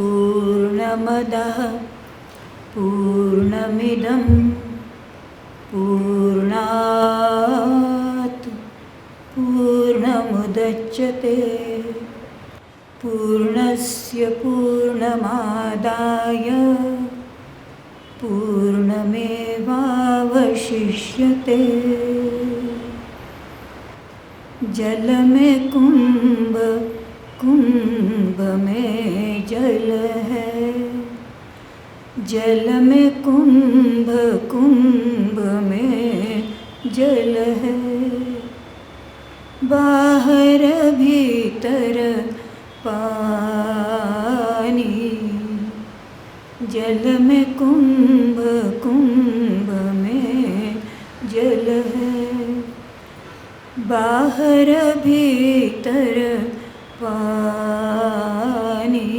पूर्णमदः पूर्णमिदं पूर्णात् पूर्णमुदच्यते पूर्णस्य पूर्णमादाय पूर्णमेवावशिष्यते। जल में कुंभ, कुंभ में जल है। जल में कुंभ, कुंभ में जल है। बाहर भीतर पानी। जल में कुंभ, कुंभ में जल है। बाहर भीतर पानी।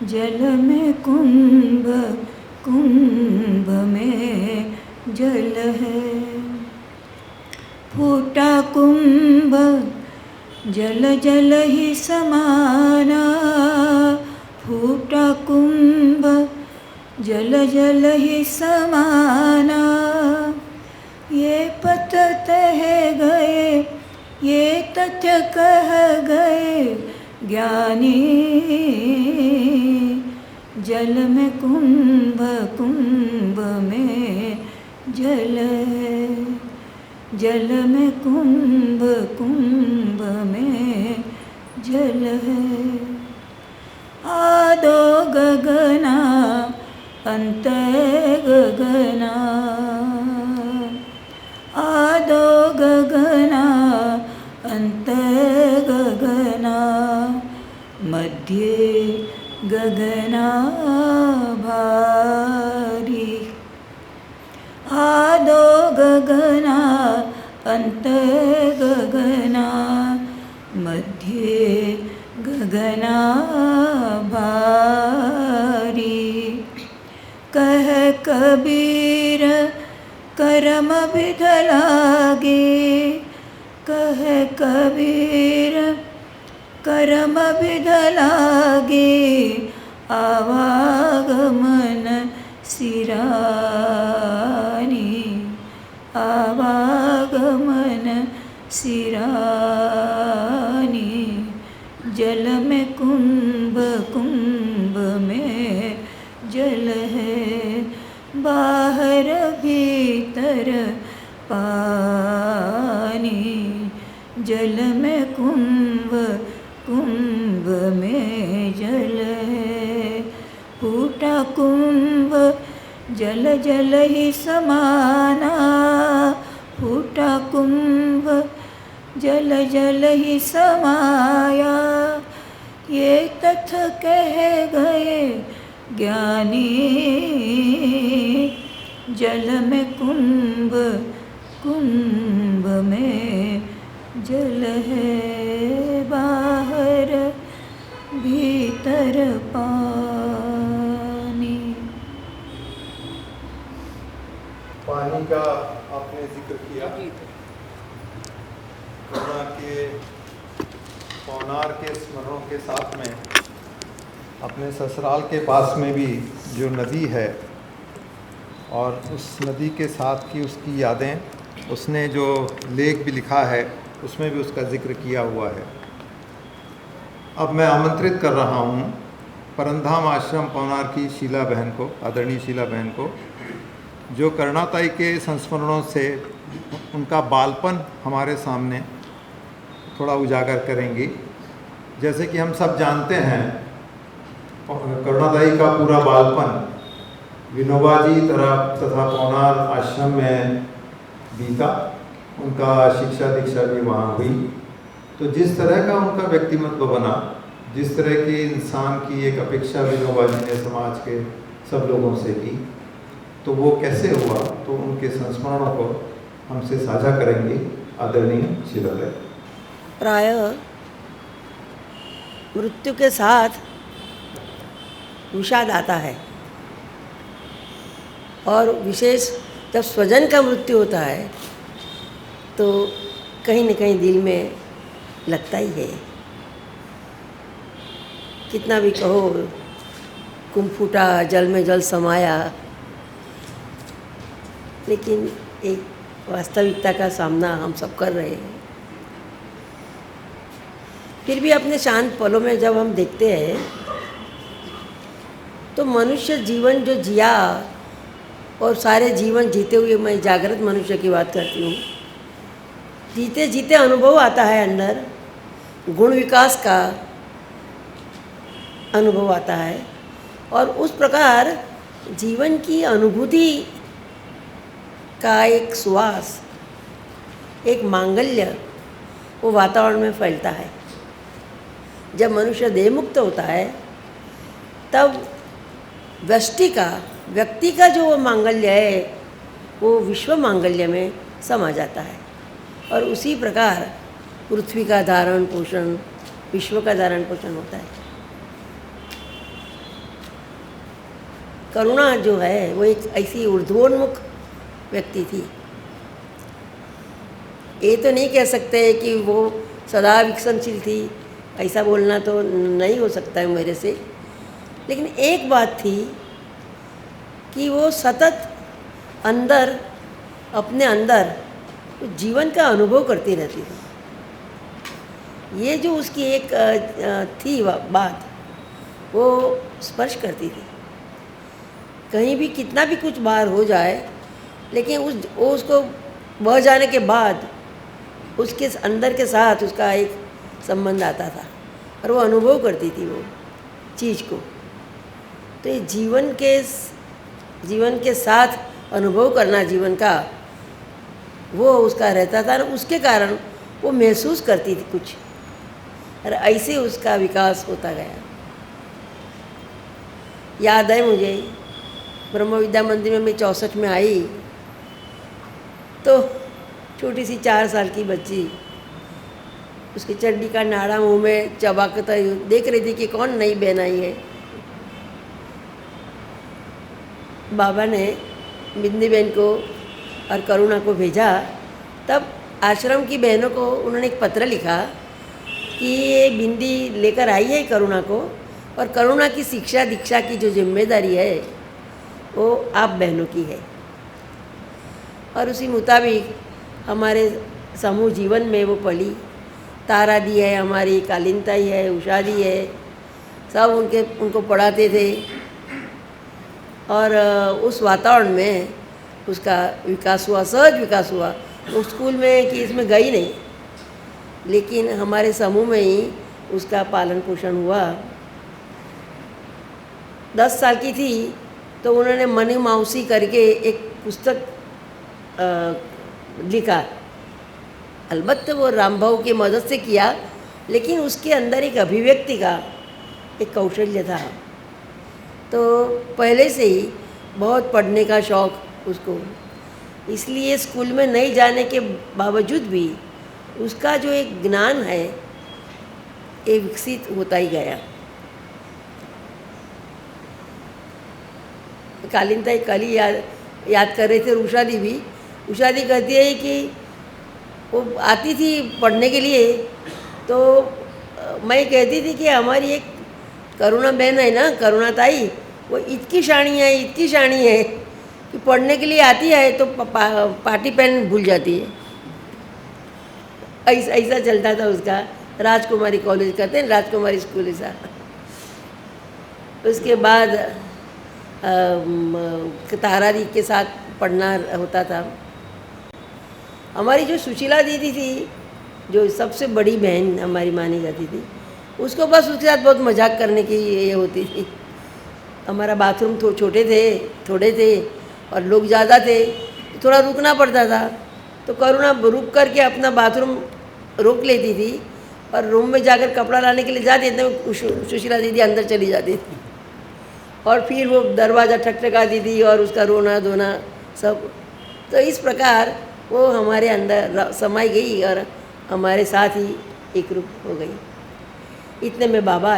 जल में कुंभ, कुंभ में जल है। फूटा कुंभ जल जल ही समाना। फूटा कुंभ जल जल ही समाना। ये पथ तह गए, ये तथ्य कह गए ज्ञानी। जल में कुंभ, कुंभ में जल है। जल में कुंभ, कुंभ में जल है। आदो गगना अंत गगना। आदो गगना अंत गगना। मध्ये गगना भारी। आदो गगना अंत गगना। मध्ये गगना भारी। कह कबीर करम विध लागे। कह कबीर करम विध लागे। आवागमन सिरानी। आवागमन सिरानी। जल में कुंभ, कुंभ में जल है। बाहर भीतर पानी। जल में कुंभ, कुंभ में जल है। फूटा कुंभ जल जल ही समाना। फूटा कुंभ जल जल ही समाया। ये तथ कह गए ज्ञानी। जल में कुंभ, कुंभ में जल है। बाहर भीतर पानी। पानी का आपने जिक्र किया। करुणा के पौनार के स्मरणों के साथ में अपने ससुराल के पास में भी जो नदी है और उस नदी के साथ की उसकी यादें, उसने जो लेख भी लिखा है उसमें भी उसका जिक्र किया हुआ है। अब मैं आमंत्रित कर रहा हूँ परंधाम आश्रम पौनार की शीला बहन को, आदरणीय शीला बहन को, जो करुणाताई के संस्मरणों से उनका बालपन हमारे सामने थोड़ा उजागर करेंगी। जैसे कि हम सब जानते हैं करुणाताई का पूरा बालपन विनोबा जी तथा पौनार आश्रम में बीता। उनका शिक्षा दीक्षा भी वहाँ हुई। तो जिस तरह का उनका व्यक्तिमत्व बना, जिस तरह के इंसान की एक अपेक्षा विनोबा जी ने समाज के सब लोगों से की, तो वो कैसे हुआ, तो उनके संस्मरणों को हमसे साझा करेंगी आदरणीय शीला बहन। प्रायः मृत्यु के साथ विषाद आता है और विशेष जब स्वजन का मृत्यु होता है तो कहीं न कहीं दिल में लगता ही है। कितना भी कहो कुंभ फूटा, जल में जल समाया, लेकिन एक वास्तविकता का सामना हम सब कर रहे हैं। फिर भी अपने शांत पलों में जब हम देखते हैं तो मनुष्य जीवन जो जिया, और सारे जीवन जीते हुए, मैं जागृत मनुष्य की बात करती हूँ, जीते जीते अनुभव आता है, अंदर गुण विकास का अनुभव आता है, और उस प्रकार जीवन की अनुभूति का एक सुवास, एक मांगल्य वो वातावरण में फैलता है। जब मनुष्य देह मुक्त होता है तब व्यक्ति का जो वो मांगल्य है वो विश्व मांगल्य में समा जाता है, और उसी प्रकार पृथ्वी का धारण पोषण, विश्व का धारण पोषण होता है। करुणा जो है वो एक ऐसी ऊर्ध्वोन्मुख व्यक्ति थी। ये तो नहीं कह सकते कि वो सदा विकसनशील थी, ऐसा बोलना तो नहीं हो सकता है मेरे से, लेकिन एक बात थी कि वो सतत अंदर, अपने अंदर जीवन का अनुभव करती रहती थी। ये जो उसकी एक थी बात, वो स्पर्श करती थी। कहीं भी कितना भी कुछ बाहर हो जाए, लेकिन उसको बह जाने के बाद उसके अंदर के साथ उसका एक संबंध आता था, और वो अनुभव करती थी वो चीज़ को। तो ये जीवन के साथ अनुभव करना जीवन का, वो उसका रहता था, और उसके कारण वो महसूस करती थी कुछ, और ऐसे उसका विकास होता गया। याद है मुझे, ब्रह्म विद्या मंदिर में मैं 64 में आई तो छोटी सी 4 साल की बच्ची, उसकी चड्डी का नाड़ा मुंह में चबा के देख रही थी कि कौन नई बहन आई है। बाबा ने बिंदी बहन को और करुणा को भेजा। तब आश्रम की बहनों को उन्होंने एक पत्र लिखा कि ये बिंदी लेकर आई है करुणा को, और करुणा की शिक्षा दीक्षा की जो जिम्मेदारी है वो आप बहनों की है। और उसी मुताबिक हमारे समूह जीवन में वो पली। तारा दी है हमारी, कालिंताई है, उषा दी है, सब उनको पढ़ाते थे, और उस वातावरण में उसका विकास हुआ, सहज विकास हुआ। उस स्कूल में कि इसमें गई नहीं, लेकिन हमारे समूह में ही उसका पालन पोषण हुआ। 10 साल की थी तो उन्होंने मनी माउसी करके एक पुस्तक लिखा। अलबत्ते वो रामभाऊ की मदद से किया, लेकिन उसके अंदर एक अभिव्यक्ति का एक कौशल्य था। तो पहले से ही बहुत पढ़ने का शौक़ उसको, इसलिए स्कूल में नहीं जाने के बावजूद भी उसका जो एक ज्ञान है ये विकसित होता ही गया। कालिंताई कल ही याद कर रहे थे, उषा दी भी। उषा दी कहती है कि वो आती थी पढ़ने के लिए, तो मैं कहती थी कि हमारी एक करुणा बहन है ना, करुणा ताई, वो इतनी शाणी है कि पढ़ने के लिए आती है तो पार्टी पेन भूल जाती है। ऐसा चलता था उसका। राजकुमारी कॉलेज कहते हैं, राजकुमारी स्कूल ऐसा। उसके बाद तारारी के साथ पढ़ना होता था। हमारी जो सुशीला दीदी थी, जो सबसे बड़ी बहन हमारी मानी जाती थी, उसको बस उसके साथ बहुत मजाक करने की ये होती थी। हमारा बाथरूम थोड़े थे और लोग ज़्यादा थे, तो थोड़ा रुकना पड़ता था। तो करुणा रुक करके अपना बाथरूम रोक लेती थी, और रूम में जाकर कपड़ा लाने के लिए जाती थी तो सुशीला दीदी अंदर चली जाती थी, और फिर वो दरवाज़ा ठकठकाती थी और उसका रोना धोना सब। तो इस प्रकार वो हमारे अंदर समाई गई और हमारे साथ ही एक रूप हो गई। इतने में बाबा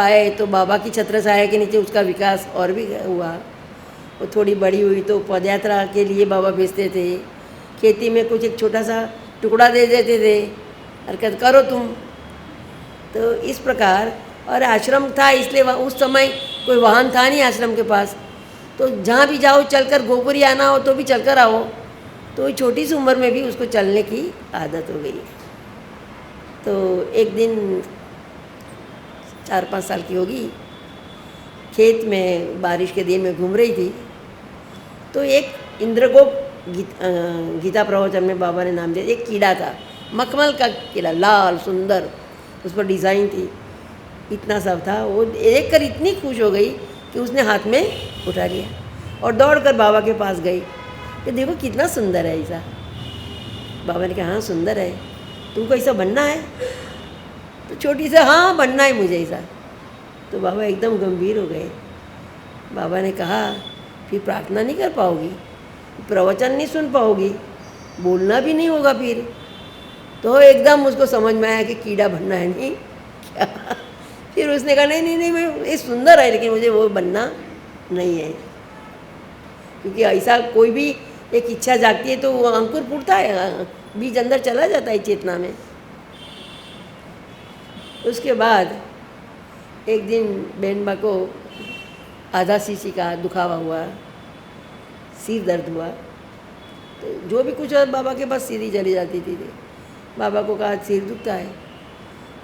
आए तो बाबा की छत्र छाया के नीचे उसका विकास और भी हुआ। वो थोड़ी बड़ी हुई तो पदयात्रा के लिए बाबा भेजते थे, खेती में कुछ एक छोटा सा टुकड़ा दे देते थे और कहते करो तुम। तो इस प्रकार और आश्रम था इसलिए उस समय कोई वाहन था नहीं आश्रम के पास, तो जहाँ भी जाओ चलकर गोपुरी आना हो तो भी चलकर आओ। तो छोटी सी उम्र में भी उसको चलने की आदत हो गई। तो एक दिन 4-5 साल की होगी, खेत में बारिश के दिन में घूम रही थी, तो एक इंद्रगोप गीता प्रवचन में बाबा ने नाम दिया, एक कीड़ा था, मखमल का कीड़ा, लाल सुंदर, उस पर डिज़ाइन थी, इतना सब था। वो देख कर इतनी खुश हो गई कि उसने हाथ में उठा लिया और दौड़ कर बाबा के पास गई कि देखो कितना सुंदर है ऐसा। बाबा ने कहा हाँ सुंदर है, तुमको ऐसा बनना है? तो छोटी से हाँ बनना है मुझे ऐसा। तो बाबा एकदम गंभीर हो गए। बाबा ने कहा फिर प्रार्थना नहीं कर पाओगी, प्रवचन नहीं सुन पाओगी, बोलना भी नहीं होगा फिर। तो एकदम उसको समझ में आया कि कीड़ा बनना है नहीं क्या। फिर उसने कहा नहीं नहीं नहीं, मैं ये सुंदर है लेकिन मुझे वो बनना नहीं है। क्योंकि ऐसा कोई भी एक इच्छा जागती है तो वो अंकुर फूटता है, बीज अंदर चला जाता है चेतना में। उसके बाद एक दिन बहनबा को आधा सीसी का दुखावा हुआ, सिर दर्द हुआ, तो जो भी कुछ बाबा के पास सीधी चली जाती थी। बाबा को कहा सिर दुखता है।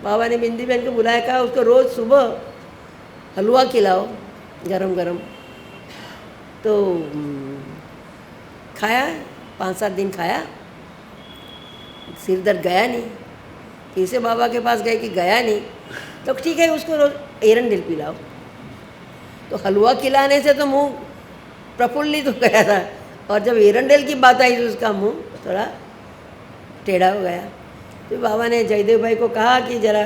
बाबा ने बिंदी बहन को बुलाया, कहा उसको रोज़ सुबह हलवा खिलाओ गरम गरम। तो खाया, 5-7 दिन खाया, सिर दर्द गया नहीं। फिर से बाबा के पास गए कि गया नहीं, तो ठीक है उसको रोज एरंडेल पिलाओ। तो हलवा खिलाने से तो मुंह प्रफुल्लित हो गया था, और जब एरंडेल की बात आई तो उसका मुंह थोड़ा टेढ़ा हो गया। तो बाबा ने जयदेव भाई को कहा कि ज़रा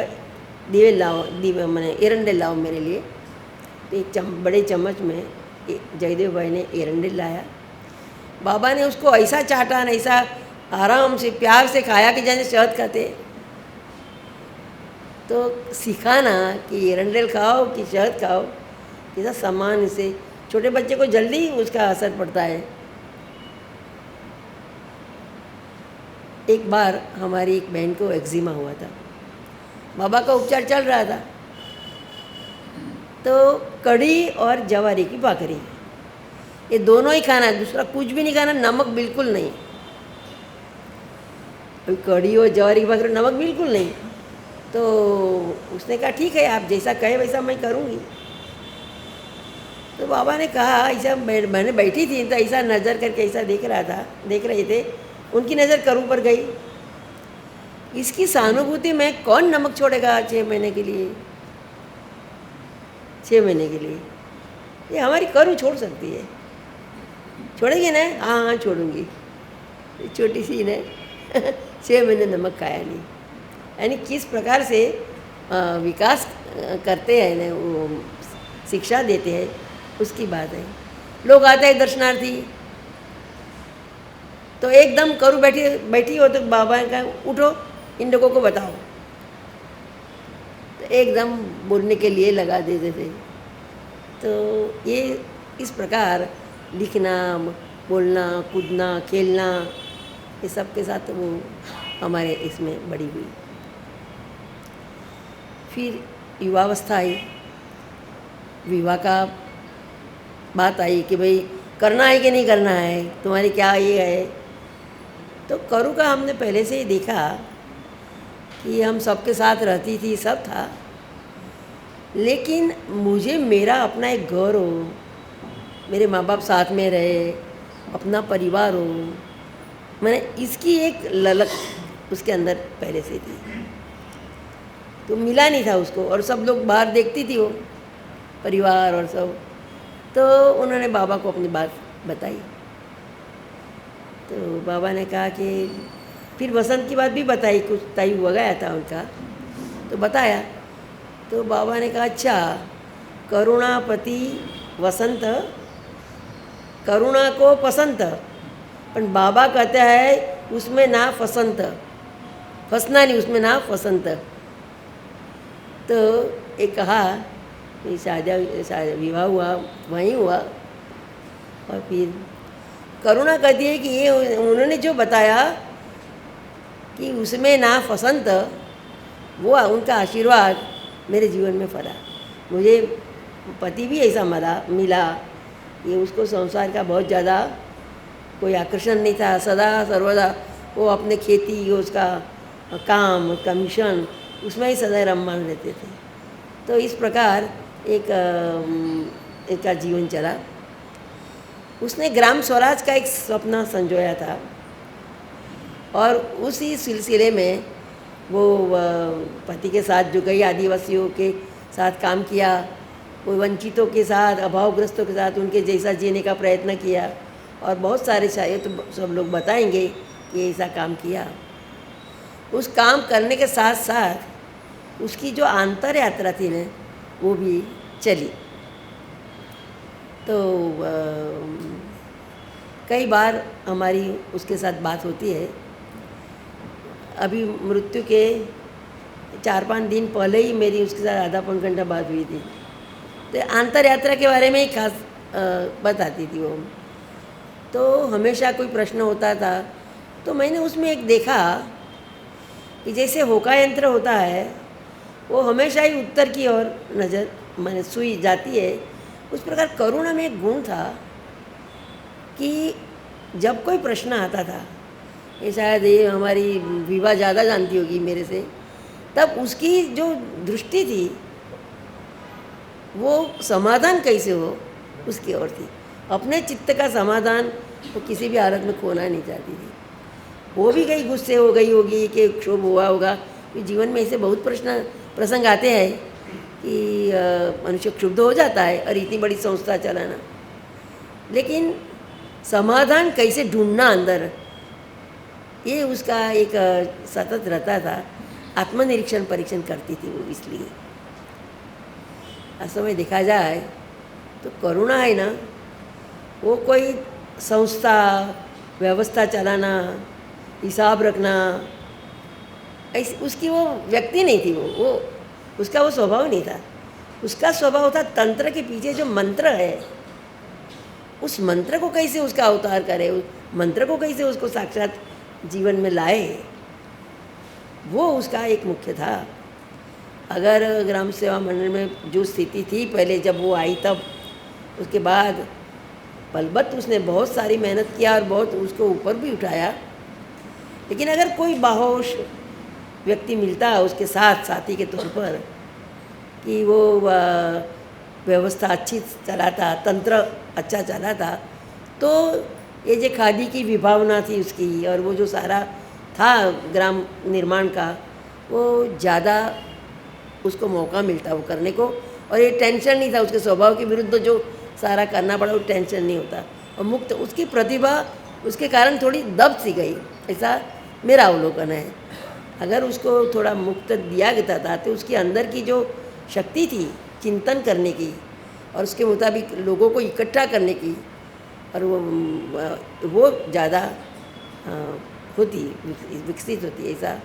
दीवे लाओ, दीवे मैंने एरंडेल लाओ मेरे लिए। तो एक बड़े चम्मच में जयदेव भाई ने एरंडेल लाया। बाबा ने उसको ऐसा चाटा न, ऐसा आराम से प्यार से खाया कि जैसे शहद खाते। तो सिखाना कि एरंडेल खाओ कि शहद खाओ, किसा सामान से छोटे बच्चे को जल्दी उसका असर पड़ता है। एक बार हमारी एक बहन को एक्जिमा हुआ था, बाबा का उपचार चल रहा था, तो कढ़ी और जवारी की भाकरी ये दोनों ही खाना है, दूसरा कुछ भी नहीं खाना, नमक बिल्कुल नहीं। कढ़ी और जवारी की भाकरी नमक बिल्कुल नहीं। तो उसने कहा ठीक है आप जैसा कहे वैसा मैं करूँगी। तो बाबा ने कहा, ऐसा मैंने बैठी थी तो ऐसा नज़र करके ऐसा देख रहे थे, उनकी नज़र करूँ पर गई। इसकी सहानुभूति में कौन नमक छोड़ेगा 6 महीने के लिए? 6 महीने के लिए ये हमारी करू छोड़ सकती है, छोड़ेगी ना? हाँ हाँ छोड़ूंगी। छोटी सी ने 6 महीने नमक खाया नहीं। यानी किस प्रकार से विकास करते हैं ना, वो शिक्षा देते हैं, उसकी बात है। लोग आते हैं दर्शनार्थी, तो एकदम करू बैठी हो तो बाबा का उठो इन लोगों को बताओ, तो एकदम बोलने के लिए लगा देते थे। तो ये इस प्रकार लिखना, बोलना, कूदना, खेलना, ये सब के साथ वो हमारे इसमें बड़ी हुई। फिर युवावस्था आई, विवाह का बात आई कि भाई करना है कि नहीं करना है, तुम्हारी क्या ये है। तो करू का हमने पहले से ही देखा कि हम सबके साथ रहती थी, सब था, लेकिन मुझे मेरा अपना एक घर हो, मेरे माँ बाप साथ में रहे, अपना परिवार हो, मैंने इसकी एक ललक उसके अंदर पहले से थी। तो मिला नहीं था उसको, और सब लोग बाहर देखती थी वो परिवार और सब। तो उन्होंने बाबा को अपनी बात बताई। तो बाबा ने कहा कि फिर वसंत की बात भी बताई, कुछ तय हुआ गया था उनका, तो बताया। तो बाबा ने कहा अच्छा, करुणापति वसंत करुणा को पसंत, पर बाबा कहते हैं उसमें ना फसंत, फंसना नहीं उसमें ना फसंत। तो एक कहा शादी विवाह हुआ वहीं हुआ, और फिर करुणा कहती है कि ये उन्होंने जो बताया कि उसमें ना फसंत, वो उनका आशीर्वाद मेरे जीवन में फला। मुझे पति भी ऐसा मिला कि उसको संसार का बहुत ज़्यादा कोई आकर्षण नहीं था। सदा सर्वदा वो अपने खेती, उसका काम, उसका मिशन, उसमें ही सदा रममान रहते थे। तो इस प्रकार एक का जीवन चला। उसने ग्राम स्वराज का एक सपना संजोया था और उसी सिलसिले में वो पति के साथ जो कई आदिवासियों के साथ काम किया, वो वंचितों के साथ, अभावग्रस्तों के साथ उनके जैसा जीने का प्रयत्न किया और बहुत सारे शायद तो सब लोग बताएंगे कि ऐसा काम किया। उस काम करने के साथ साथ उसकी जो आंतर यात्रा थी ना वो भी चली। तो कई बार हमारी उसके साथ बात होती है। अभी मृत्यु के 4-5 दिन पहले ही मेरी उसके साथ आधा पौन घंटा बात हुई थी। तो आंतर यात्रा के बारे में ही खास बताती थी वो। तो हमेशा कोई प्रश्न होता था तो मैंने उसमें एक देखा कि जैसे होका यंत्र होता है वो हमेशा ही उत्तर की ओर नज़र मैंने सुई जाती है, उस प्रकार करुणा में एक गुण था कि जब कोई प्रश्न आता था, ये शायद ये हमारी विवाह ज़्यादा जानती होगी मेरे से, तब उसकी जो दृष्टि थी वो समाधान कैसे हो उसकी ओर थी। अपने चित्त का समाधान वो किसी भी हालत में खोना नहीं चाहती थी। वो भी कहीं गुस्से हो गई होगी कि क्षोभ हुआ होगा कि जीवन में ऐसे बहुत प्रसंग आते हैं कि मनुष्य क्षुब्ध हो जाता है और इतनी बड़ी संस्था चलाना। लेकिन समाधान कैसे ढूंढना अंदर, ये उसका एक सतत रहता था। आत्मनिरीक्षण परीक्षण करती थी वो। इसलिए असल में देखा जाए तो करुणा है ना, वो कोई संस्था व्यवस्था चलाना, हिसाब रखना, ऐसी उसकी वो व्यक्ति नहीं थी। वो उसका वो स्वभाव नहीं था। उसका स्वभाव था तंत्र के पीछे जो मंत्र है, उस मंत्र को कैसे उसका अवतार करे, उस मंत्र को कैसे उसको साक्षात जीवन में लाए, वो उसका एक मुख्य था। अगर ग्राम सेवा मंडल में जो स्थिति थी पहले जब वो आई, तब उसके बाद पलबत उसने बहुत सारी मेहनत किया और बहुत उसको ऊपर भी उठाया। लेकिन अगर कोई बाहोश व्यक्ति मिलता उसके साथ साथी के तौर पर कि वो व्यवस्था अच्छी चलाता, तंत्र अच्छा चलाता, तो ये जो खादी की विभावना थी उसकी और वो जो सारा था ग्राम निर्माण का, वो ज़्यादा उसको मौका मिलता वो करने को। और ये टेंशन नहीं था उसके स्वभाव के विरुद्ध जो सारा करना पड़ा, वो टेंशन नहीं होता और मुक्त। उसकी प्रतिभा उसके कारण थोड़ी दब सी गई, ऐसा मेरा अवलोकन है। अगर उसको थोड़ा मुक्त दिया गया था तो उसके अंदर की जो शक्ति थी चिंतन करने की और उसके मुताबिक लोगों को इकट्ठा करने की, और वो ज़्यादा होती, विकसित होती। ऐसा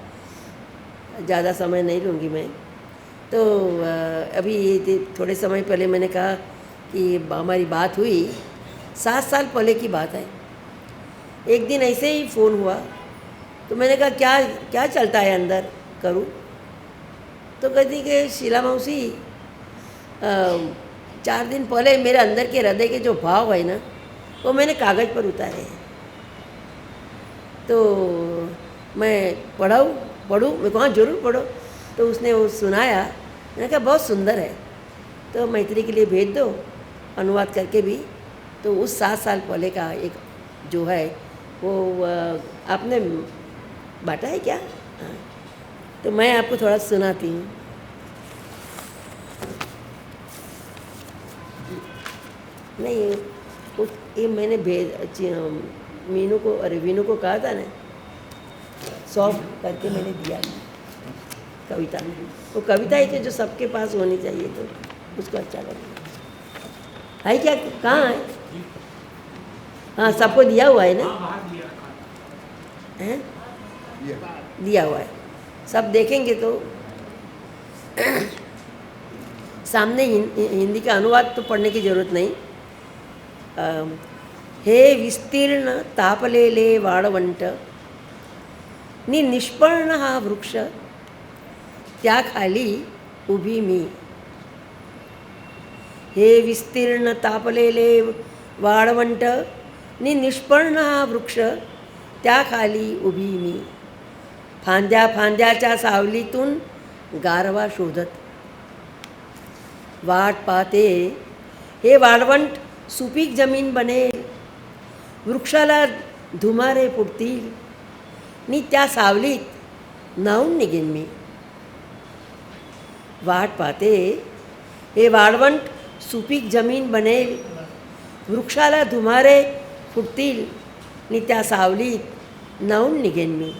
ज़्यादा समय नहीं लूँगी मैं। तो अभी थोड़े समय पहले मैंने कहा कि हमारी बात हुई, 7 साल पहले की बात है। एक दिन ऐसे ही फ़ोन हुआ तो मैंने कहा क्या क्या चलता है अंदर करूँ। तो कहती कि शीला मौसी 4 दिन पहले मेरे अंदर के हृदय के जो भाव है ना, वो मैंने कागज़ पर उतारे हैं। तो मैं पढ़ूँ मैं कहा जरूर पढ़ो। तो उसने वो सुनाया, मैंने कहा बहुत सुंदर है, तो मैत्री के लिए भेज दो अनुवाद करके भी। तो उस 7 साल पहले का एक जो है वो आपने बांटा है क्या? हाँ, तो मैं आपको थोड़ा सुनाती हूँ। नहीं ये मैंने मीनू को, अरे वीनू को कहा था ना, सॉफ्ट करके मैंने दिया कविता। वो कविता है कि जो सबके पास होनी चाहिए, तो उसको अच्छा लगेगा। है क्या? कहाँ है? हाँ, सबको दिया हुआ है ना? हैं? दिया हुआ है, सब देखेंगे तो। सामने हिंदी का अनुवाद तो पढ़ने की जरूरत नहीं। हे विस्तीर्ण तापलेले वाळवंट, नि निष्पर्ण हा वृक्ष, त्याखाली उभी मी. हे विस्तीर्ण तापलेले वाळवंट नि निष्पर्ण हा वृक्ष, त्याखाली उभी मी. फांद्या फांद्याच्या सावलीतून गारवा शोधत वाट पाहते. हे वाळवंट सुपीक जमीन बनेल, वृक्षाला धुमारे फुटतील नि त्या सावलीत न्हाऊन निघेन मी. वाट पाहते. हे वाळवंट सुपीक जमीन बनेल, वृक्षाला धुमारे फुटतील नि त्या सावलीत न्हाऊन निघेन मी.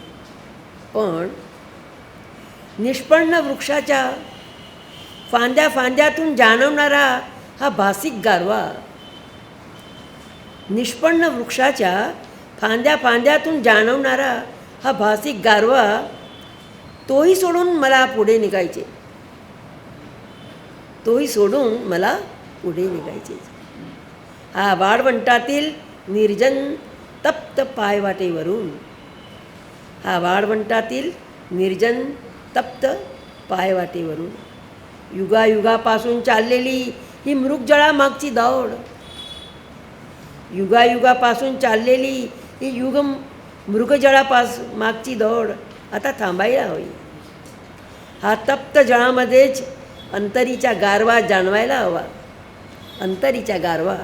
पण निष्पन्न वृक्षाच्या फांद्या फांद्यातून जाणवणारा हा भासिक गारवा, निष्पन्न वृक्षाच्या फांद्या फांद्यातून जाणवणारा हा भासिक गारवा, तोही सोडून मला पुढे निघायचे, तोही सोडून मला पुढे निघायचे. हा वाळवंटातील निर्जन तप्त पायवाटेवरून, हा वाळवंटातील निर्जन तप्त पायवाटेवरून युगायुगापासून चाललेली ही मृगजळामागची दौड, युगायुगापासून चाललेली ही मृगजळामागची दौड आता थांबायला हवी. हा तप्त जळामध्येच अंतरीचा गारवा जाणवायला हवा. अंतरीचा गारवा,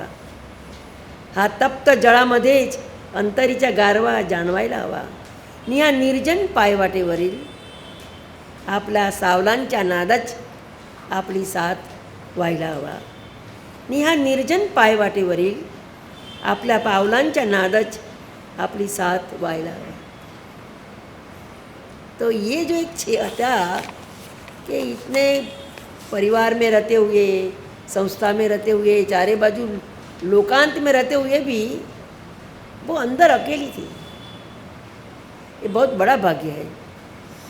हा तप्त जळामध्येच अंतरीचा गारवा जाणवायला हवा. नि हा निर्जन पायवाटेवरील आपल्या सावलांच्या नादाच आपली साथ व्हायला हवा. नि हा निर्जन पायवाटेवरील आपल्या पावलांच्या नादाच आपली साथ व्हायला हवा. तो ये जो एक था कि इतने परिवार में रहते हुए, संस्था में रहते हुए, चारे बाजू लोकांत में रहते हुए भी वो अंदर अकेली थी. ये बहुत बड़ा भाग्य है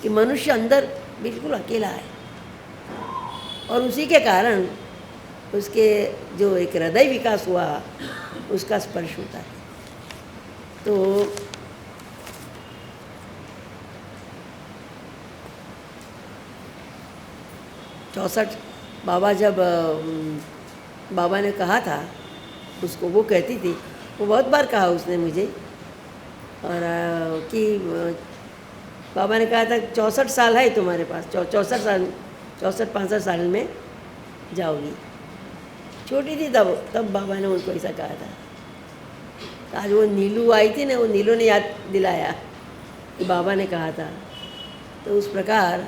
कि मनुष्य अंदर बिल्कुल अकेला है, और उसी के कारण उसके जो एक हृदय विकास हुआ उसका स्पर्श होता है. तो चौसठ बाबा जब बाबा ने कहा था उसको, वो कहती थी, वो बहुत बार कहा उसने मुझे, और कि बाबा ने कहा था 64 साल है तुम्हारे पास, 64-65 साल में जाओगी. छोटी थी तब बाबा ने उनको ऐसा कहा था. तो आज वो नीलू आई थी ना, वो नीलू ने याद दिलाया कि बाबा ने कहा था. तो उस प्रकार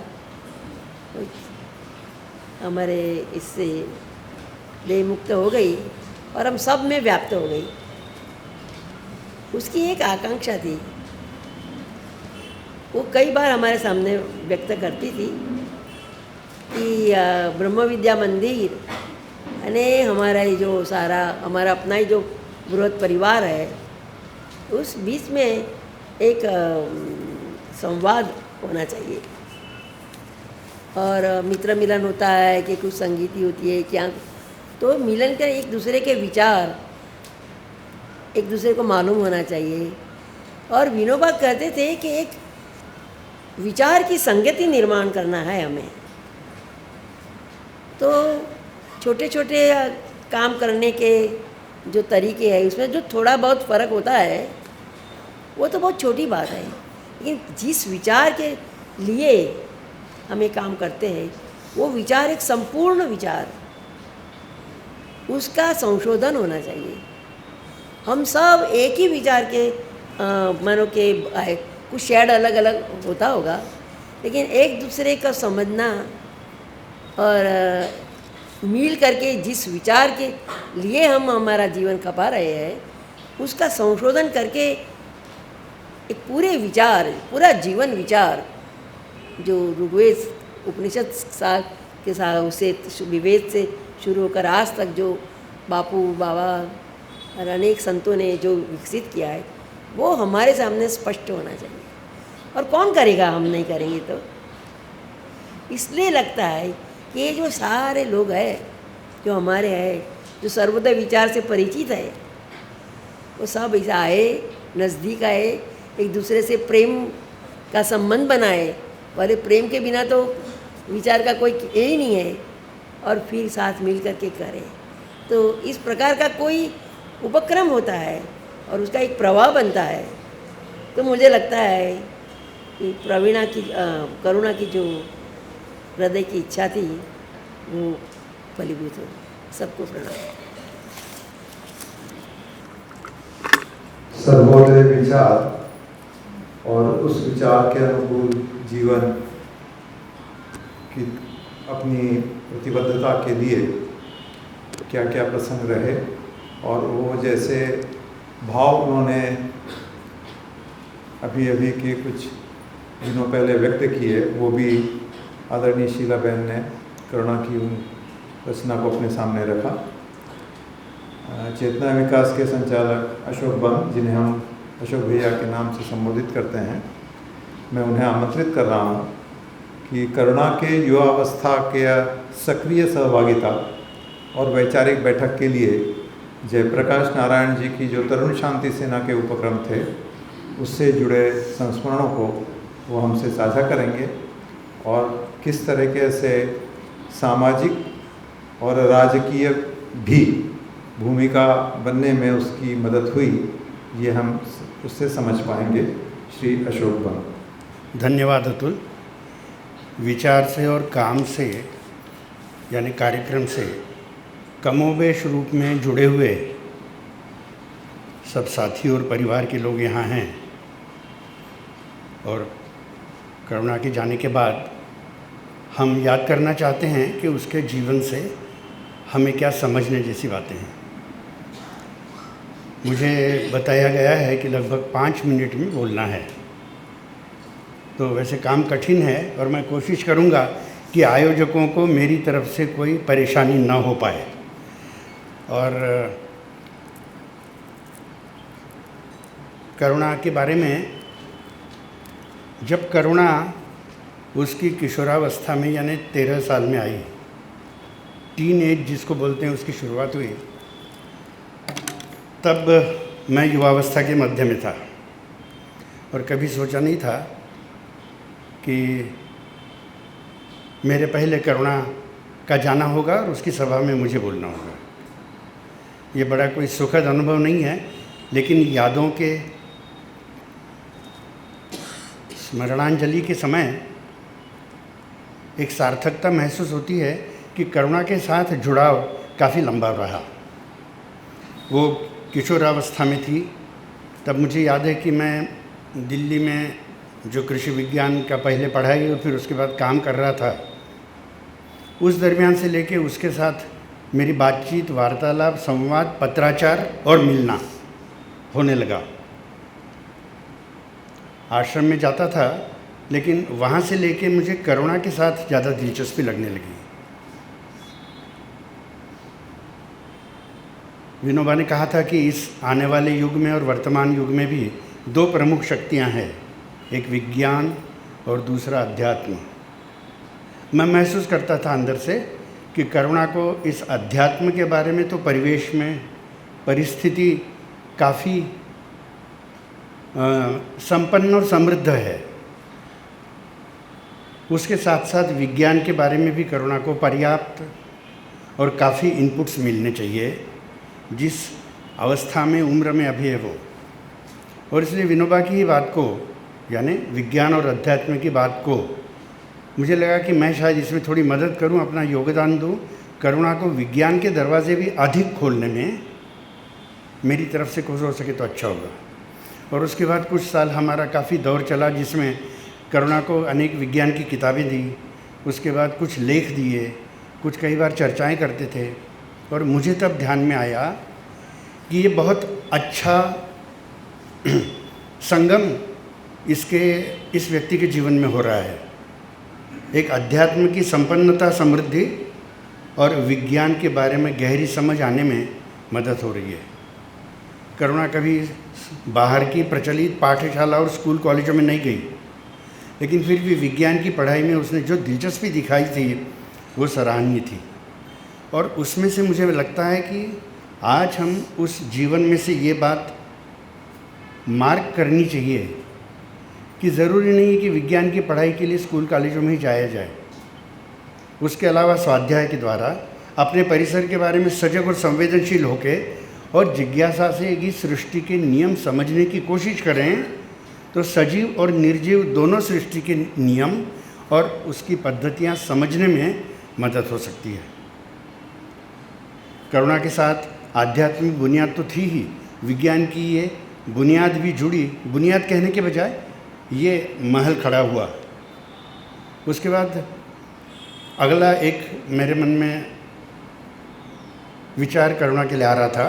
हमारे इससे देह मुक्त हो गई और हम सब में व्याप्त हो गई. उसकी एक आकांक्षा थी, वो कई बार हमारे सामने व्यक्त करती थी कि ब्रह्म विद्या मंदिर अने हमारा ही जो सारा हमारा अपना ही जो बृहद परिवार है, उस बीच में एक संवाद होना चाहिए. और मित्र मिलन होता है कि कुछ संगीति होती है क्या, तो मिलन के एक दूसरे के विचार एक दूसरे को मालूम होना चाहिए. और विनोबा कहते थे कि एक विचार की संगति निर्माण करना है हमें. तो छोटे छोटे काम करने के जो तरीके हैं उसमें जो थोड़ा बहुत फ़र्क होता है वो तो बहुत छोटी बात है, लेकिन जिस विचार के लिए हम ये काम करते हैं वो विचार एक संपूर्ण विचार, उसका संशोधन होना चाहिए. हम सब एक ही विचार के मानो के कुछ शेड अलग अलग होता होगा, लेकिन एक दूसरे का समझना और मिल करके जिस विचार के लिए हम हमारा जीवन खपा रहे हैं उसका संशोधन करके एक पूरे विचार, पूरा जीवन विचार जो ऋग्वेद उपनिषद के साथ उसे विवेद से शुरू होकर आज तक जो बापू बाबा और अनेक संतों ने जो विकसित किया है वो हमारे सामने स्पष्ट होना चाहिए. और कौन करेगा, हम नहीं करेंगे तो. इसलिए लगता है कि ये जो सारे लोग हैं जो हमारे हैं, जो सर्वोदय विचार से परिचित है, वो सब ऐसा आए, नज़दीक आए, एक दूसरे से प्रेम का संबंध बनाए. वाले प्रेम के बिना तो विचार का कोई यही नहीं है, और फिर साथ मिल करके करें। तो इस प्रकार का कोई उपक्रम होता है और उसका एक प्रभाव बनता है। तो मुझे लगता है कि प्रवीणा की करुणा की जो हृदय की इच्छा थी वो फलीभूत हो। सबको प्रणाम। सर्वोदय विचार और उस विचार के अनुकूल जीवन की अपनी प्रतिबद्धता के लिए क्या क्या प्रसंग रहे, और वो जैसे भाव उन्होंने अभी अभी के कुछ दिनों पहले व्यक्त किए, वो भी आदरणीय शीला बहन ने करुणा की उन रचना को अपने सामने रखा। चेतना विकास के संचालक अशोक बम, जिन्हें हम अशोक भैया के नाम से संबोधित करते हैं, मैं उन्हें आमंत्रित कर रहा हूँ कि करुणा के युवावस्था के सक्रिय सहभागिता और वैचारिक बैठक के लिए जयप्रकाश नारायण जी की जो तरुण शांति सेना के उपक्रम थे उससे जुड़े संस्मरणों को वो हमसे साझा करेंगे, और किस तरीके से सामाजिक और राजकीय भी भूमिका बनने में उसकी मदद हुई, ये हम उससे समझ पाएंगे। श्री अशोक बम। धन्यवाद अतुल। विचार से और काम से यानी कार्यक्रम से कमोबेश रूप में जुड़े हुए सब साथी और परिवार के लोग यहाँ हैं, और करुणा के जाने के बाद हम याद करना चाहते हैं कि उसके जीवन से हमें क्या समझने जैसी बातें हैं। मुझे बताया गया है कि लगभग 5 मिनट में बोलना है, तो वैसे काम कठिन है और मैं कोशिश करूँगा कि आयोजकों को मेरी तरफ से कोई परेशानी ना हो पाए। और करुणा के बारे में, जब करुणा उसकी किशोरावस्था में यानी 13 साल में आई, टीन एज जिसको बोलते हैं, उसकी शुरुआत हुई, तब मैं युवावस्था के मध्य में था और कभी सोचा नहीं था कि मेरे पहले करुणा का जाना होगा और उसकी सभा में मुझे बोलना होगा। ये बड़ा कोई सुखद अनुभव नहीं है, लेकिन यादों के स्मरणांजलि के समय एक सार्थकता महसूस होती है कि करुणा के साथ जुड़ाव काफ़ी लंबा रहा। वो किशोरावस्था में थी, तब मुझे याद है कि मैं दिल्ली में जो कृषि विज्ञान का पहले पढ़ाई और फिर उसके बाद काम कर रहा था, उस दरमियान से लेके उसके साथ मेरी बातचीत, वार्तालाप, संवाद, पत्राचार और मिलना होने लगा। आश्रम में जाता था, लेकिन वहाँ से लेके मुझे करुणा के साथ ज़्यादा दिलचस्पी लगने लगी। विनोबा ने कहा था कि इस आने वाले युग में और वर्तमान युग में भी 2 प्रमुख शक्तियाँ हैं, एक विज्ञान और दूसरा अध्यात्म। मैं महसूस करता था अंदर से कि करुणा को इस अध्यात्म के बारे में तो परिवेश में परिस्थिति काफ़ी संपन्न और समृद्ध है, उसके साथ साथ विज्ञान के बारे में भी करुणा को पर्याप्त और काफ़ी इनपुट्स मिलने चाहिए, जिस अवस्था में उम्र में अभी है वो। और इसलिए विनोबा की ही बात को, यानी विज्ञान और अध्यात्म की बात को, मुझे लगा कि मैं शायद इसमें थोड़ी मदद करूं, अपना योगदान दूं, करुणा को विज्ञान के दरवाजे भी अधिक खोलने में मेरी तरफ से कुछ हो सके तो अच्छा होगा। और उसके बाद कुछ साल हमारा काफ़ी दौर चला जिसमें करुणा को अनेक विज्ञान की किताबें दी, उसके बाद कुछ लेख दिए, कुछ कई बार चर्चाएं करते थे। और मुझे तब ध्यान में आया कि ये बहुत अच्छा संगम इस व्यक्ति के जीवन में हो रहा है। एक अध्यात्म की संपन्नता, समृद्धि और विज्ञान के बारे में गहरी समझ आने में मदद हो रही है। करुणा कभी बाहर की प्रचलित पाठशाला और स्कूल कॉलेजों में नहीं गई, लेकिन फिर भी विज्ञान की पढ़ाई में उसने जो दिलचस्पी दिखाई थी वो सराहनीय थी। और उसमें से मुझे लगता है कि आज हम उस जीवन में से ये बात मार्क करनी चाहिए कि ज़रूरी नहीं कि विज्ञान की पढ़ाई के लिए स्कूल कॉलेजों में ही जाया जाए। उसके अलावा स्वाध्याय के द्वारा अपने परिसर के बारे में सजग और संवेदनशील होकर और जिज्ञासा से इस सृष्टि के नियम समझने की कोशिश करें तो सजीव और निर्जीव दोनों सृष्टि के नियम और उसकी पद्धतियां समझने में मदद हो सकती है। करुणा के साथ आध्यात्मिक बुनियाद तो थी ही, विज्ञान की ये बुनियाद भी जुड़ी। बुनियाद कहने के बजाय ये महल खड़ा हुआ। उसके बाद अगला एक मेरे मन में विचार करुणा के लिए आ रहा था,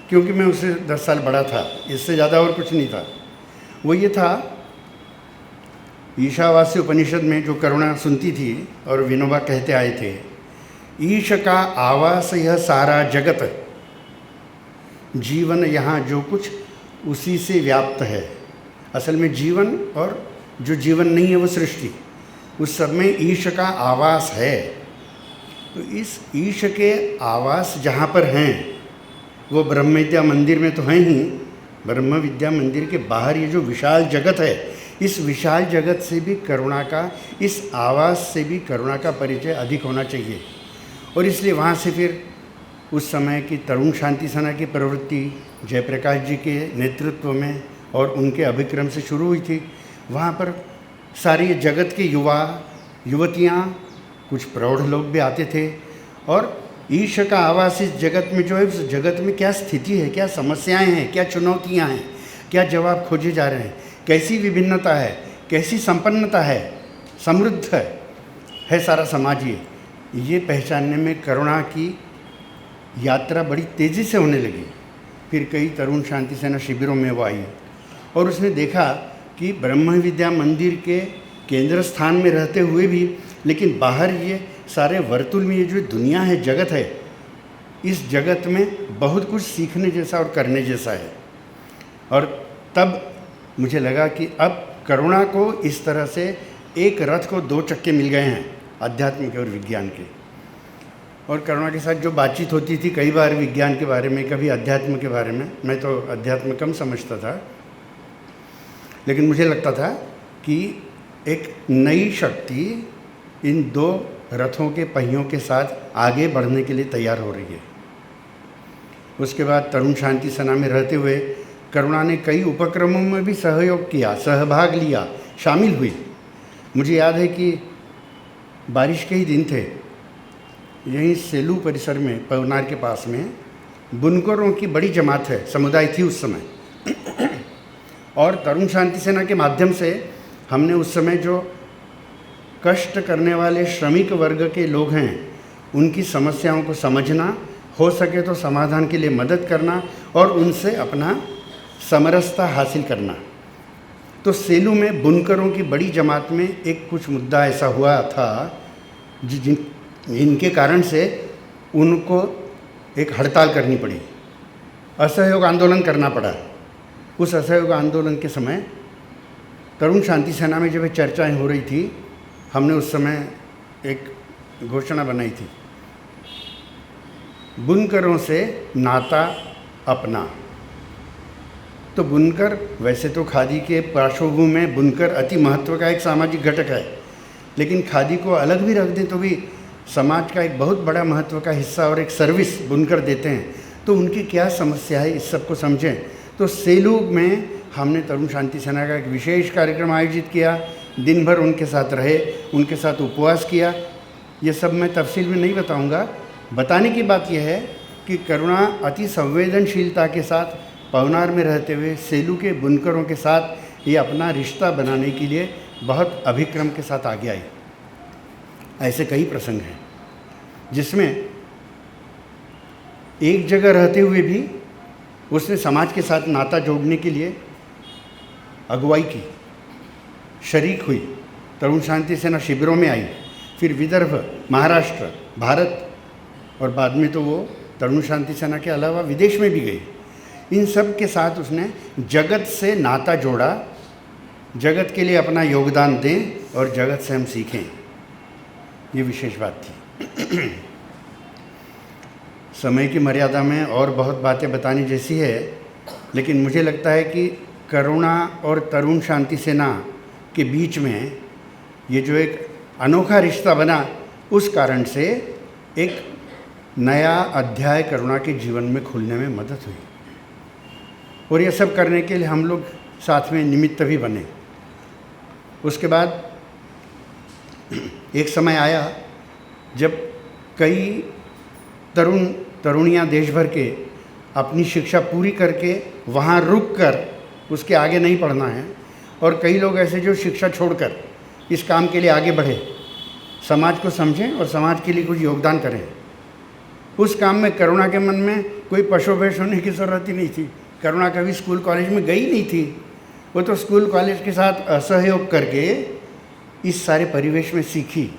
क्योंकि मैं उससे 10 साल बड़ा था, इससे ज़्यादा और कुछ नहीं था। वो ये था, ईशावास्य उपनिषद में जो करुणा सुनती थी और विनोबा कहते आए थे, ईश का आवास यह सारा जगत, जीवन यहाँ जो कुछ उसी से व्याप्त है। असल में जीवन और जो जीवन नहीं है वो सृष्टि, उस सब में ईश का आवास है। तो इस ईश के आवास जहाँ पर हैं वो ब्रह्म विद्या मंदिर में तो हैं ही, ब्रह्म विद्या मंदिर के बाहर ये जो विशाल जगत है, इस विशाल जगत से भी करुणा का, इस आवास से भी करुणा का परिचय अधिक होना चाहिए। और इसलिए वहाँ से फिर उस समय की तरुण शांति सेना की प्रवृत्ति जयप्रकाश जी के नेतृत्व में और उनके अभिक्रम से शुरू हुई थी। वहाँ पर सारी जगत के युवा युवतियाँ, कुछ प्रौढ़ लोग भी आते थे और ईश का आवास इस जगत में जो है, उस जगत में क्या स्थिति है, क्या समस्याएं हैं, क्या चुनौतियां हैं, क्या जवाब खोजे जा रहे हैं, कैसी विभिन्नता है, कैसी संपन्नता है, समृद्ध है सारा समाज। ये पहचानने में करुणा की यात्रा बड़ी तेज़ी से होने लगी। फिर कई तरुण शांति सेना शिविरों में वो आई और उसने देखा कि ब्रह्म विद्या मंदिर के केंद्र स्थान में रहते हुए भी, लेकिन बाहर ये सारे वर्तुल में ये जो दुनिया है, जगत है, इस जगत में बहुत कुछ सीखने जैसा और करने जैसा है। और तब मुझे लगा कि अब करुणा को इस तरह से एक रथ को 2 चक्के मिल गए हैं, आध्यात्म के और विज्ञान के। और करुणा के साथ जो बातचीत होती थी, कई बार विज्ञान के बारे में, कभी अध्यात्म के बारे में। मैं तो अध्यात्म कम समझता था, लेकिन मुझे लगता था कि एक नई शक्ति इन 2 रथों के पहियों के साथ आगे बढ़ने के लिए तैयार हो रही है। उसके बाद तरुण शांति सेना में रहते हुए करुणा ने कई उपक्रमों में भी सहयोग किया, सहभाग लिया, शामिल हुई। मुझे याद है कि बारिश के ही दिन थे, यहीं सेलू परिसर में, पवनार के पास में बुनकरों की बड़ी जमात है, समुदाय थी उस समय। और तरुण शांति सेना के माध्यम से हमने उस समय जो कष्ट करने वाले श्रमिक वर्ग के लोग हैं, उनकी समस्याओं को समझना, हो सके तो समाधान के लिए मदद करना और उनसे अपना समरसता हासिल करना। तो सेलू में बुनकरों की बड़ी जमात में एक कुछ मुद्दा ऐसा हुआ था जिनके कारण से उनको एक हड़ताल करनी पड़ी, असहयोग आंदोलन करना पड़ा। उस असहयोग आंदोलन के समय तरुण शांति सेना में जब चर्चाएं हो रही थी, हमने उस समय एक घोषणा बनाई थी, बुनकरों से नाता अपना। तो बुनकर, वैसे तो खादी के पार्श्वभूमि में बुनकर अति महत्व का एक सामाजिक घटक है, लेकिन खादी को अलग भी रख दें तो भी समाज का एक बहुत बड़ा महत्व का हिस्सा और एक सर्विस बुनकर देते हैं। तो उनकी क्या समस्या है, इस सब को समझें। तो सेलू में हमने तरुण शांति सेना का एक विशेष कार्यक्रम आयोजित किया, दिन भर उनके साथ रहे, उनके साथ उपवास किया। ये सब मैं तफसील में नहीं बताऊंगा। बताने की बात यह है कि करुणा अति संवेदनशीलता के साथ पवनार में रहते हुए सेलू के बुनकरों के साथ ये अपना रिश्ता बनाने के लिए बहुत अभिक्रम के साथ आगे आई। ऐसे कई प्रसंग हैं जिसमें एक जगह रहते हुए भी उसने समाज के साथ नाता जोड़ने के लिए अगुवाई की, शरीक हुई। तरुण शांति सेना शिविरों में आई, फिर विदर्भ, महाराष्ट्र, भारत, और बाद में तो वो तरुण शांति सेना के अलावा विदेश में भी गई। इन सब के साथ उसने जगत से नाता जोड़ा, जगत के लिए अपना योगदान दें और जगत से हम सीखें। ये विशेष बात थी। समय की मर्यादा में और बहुत बातें बतानी जैसी है, लेकिन मुझे लगता है कि करुणा और तरुण शांति सेना के बीच में ये जो एक अनोखा रिश्ता बना, उस कारण से एक नया अध्याय करुणा के जीवन में खुलने में मदद हुई। और ये सब करने के लिए हम लोग साथ में निमित्त भी बने। उसके बाद एक समय आया जब कई तरुणियाँ देश भर के अपनी शिक्षा पूरी करके वहाँ रुक कर उसके आगे नहीं पढ़ना है, और कई लोग ऐसे जो शिक्षा छोड़कर इस काम के लिए आगे बढ़े, समाज को समझें और समाज के लिए कुछ योगदान करें। उस काम में करुणा के मन में कोई पशोपेश होने की ज़रूरत ही नहीं थी। करुणा कभी स्कूल कॉलेज में गई नहीं थी, वो तो स्कूल कॉलेज के साथ असहयोग करके इस सारे परिवेश में सीखी।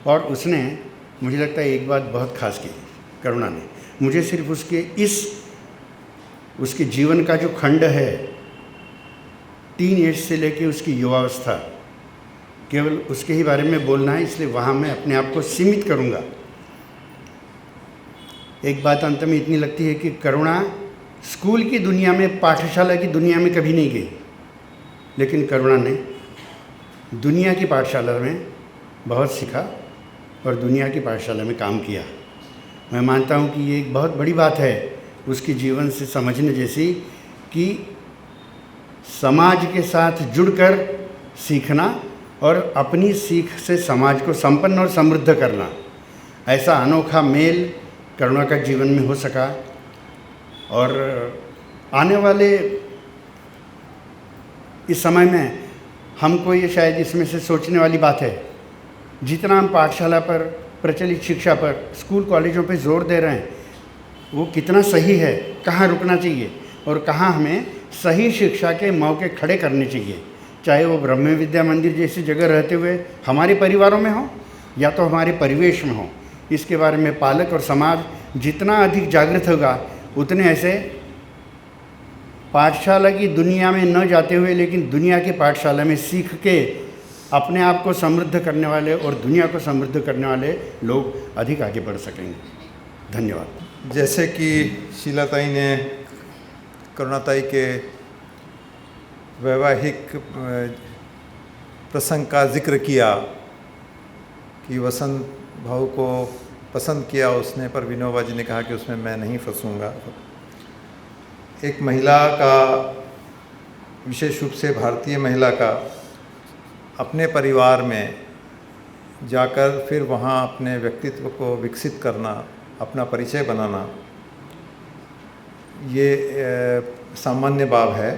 और उसने, मुझे लगता है एक बात बहुत खास की करुणा ने, मुझे सिर्फ उसके जीवन का जो खंड है, टीन एज से लेके उसकी युवावस्था, केवल उसके ही बारे में बोलना है, इसलिए वहाँ मैं अपने आप को सीमित करूँगा। एक बात अंत में इतनी लगती है कि करुणा स्कूल की दुनिया में, पाठशाला की दुनिया में कभी नहीं गई, लेकिन करुणा ने दुनिया की पाठशाला में बहुत सीखा और दुनिया की पाठशाला में काम किया। मैं मानता हूँ कि ये एक बहुत बड़ी बात है उसके जीवन से समझने जैसी, कि समाज के साथ जुड़कर सीखना और अपनी सीख से समाज को संपन्न और समृद्ध करना, ऐसा अनोखा मेल करुणा का जीवन में हो सका। और आने वाले इस समय में हमको ये शायद इसमें से सोचने वाली बात है, जितना हम पाठशाला पर, प्रचलित शिक्षा पर, स्कूल कॉलेजों पर जोर दे रहे हैं, वो कितना सही है, कहाँ रुकना चाहिए और कहाँ हमें सही शिक्षा के मौके खड़े करने चाहिए, चाहे वो ब्रह्म विद्या मंदिर जैसी जगह रहते हुए हमारे परिवारों में हो या तो हमारे परिवेश में हो। इसके बारे में पालक और समाज जितना अधिक जागृत होगा, उतने ऐसे पाठशाला की दुनिया में न जाते हुए लेकिन दुनिया की पाठशाला में सीख के अपने आप को समृद्ध करने वाले और दुनिया को समृद्ध करने वाले लोग अधिक आगे बढ़ सकेंगे। धन्यवाद। जैसे कि शीलाताई ने करुणाताई के वैवाहिक प्रसंग का जिक्र किया कि वसंत भाऊ को पसंद किया उसने, पर विनोबा जी ने कहा कि उसमें मैं नहीं फंसूंगा। एक महिला का, विशेष रूप से भारतीय महिला का, अपने परिवार में जाकर फिर वहाँ अपने व्यक्तित्व को विकसित करना, अपना परिचय बनाना, ये सामान्य बात है।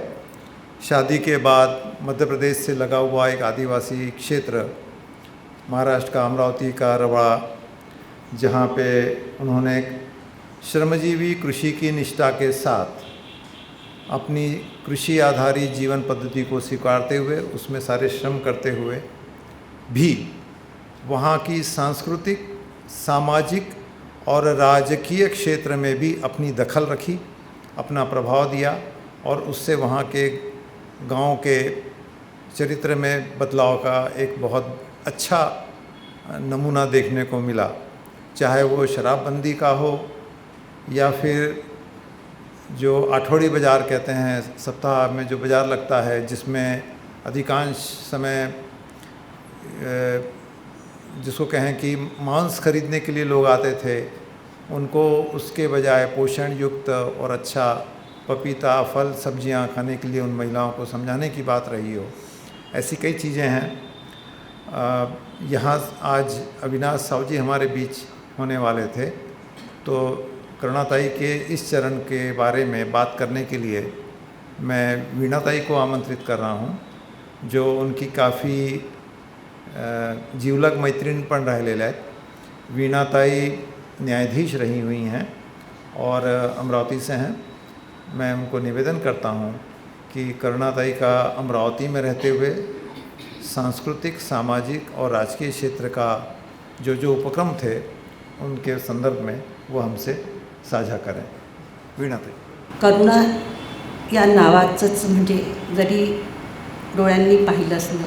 शादी के बाद मध्य प्रदेश से लगा हुआ एक आदिवासी क्षेत्र, महाराष्ट्र का अमरावती का रवा, जहाँ पे उन्होंने श्रमजीवी कृषि की निष्ठा के साथ अपनी कृषि आधारित जीवन पद्धति को स्वीकारते हुए, उसमें सारे श्रम करते हुए भी वहाँ की सांस्कृतिक, सामाजिक और राजकीय क्षेत्र में भी अपनी दखल रखी, अपना प्रभाव दिया, और उससे वहाँ के गांव के चरित्र में बदलाव का एक बहुत अच्छा नमूना देखने को मिला। चाहे वो शराबबंदी का हो या फिर जो आठौड़ी बाज़ार कहते हैं, सप्ताह में जो बाज़ार लगता है, जिसमें अधिकांश समय जिसको कहें कि मांस खरीदने के लिए लोग आते थे, उनको उसके बजाय पोषण युक्त और अच्छा पपीता, फल, सब्जियां खाने के लिए उन महिलाओं को समझाने की बात रही हो। ऐसी कई चीज़ें हैं। यहाँ आज अविनाश साहू जी हमारे बीच होने वाले थे, तो करुणाताई के इस चरण के बारे में बात करने के लिए मैं वीणाताई को आमंत्रित कर रहा हूँ, जो उनकी काफ़ी जीवलग मैत्रीणपण राहिलेलं आहे। वीणाताई न्यायाधीश रही हुई हैं और अमरावती से हैं। मैं उनको निवेदन करता हूँ कि करुणाताई का अमरावती में रहते हुए सांस्कृतिक, सामाजिक और राजकीय क्षेत्र का जो उपक्रम थे, उनके संदर्भ में वो हमसे साझा करें। वीणाताई। करुणा या नावाचंच म्हणजे जरी डोळ्यांनी पाहिलं असलं,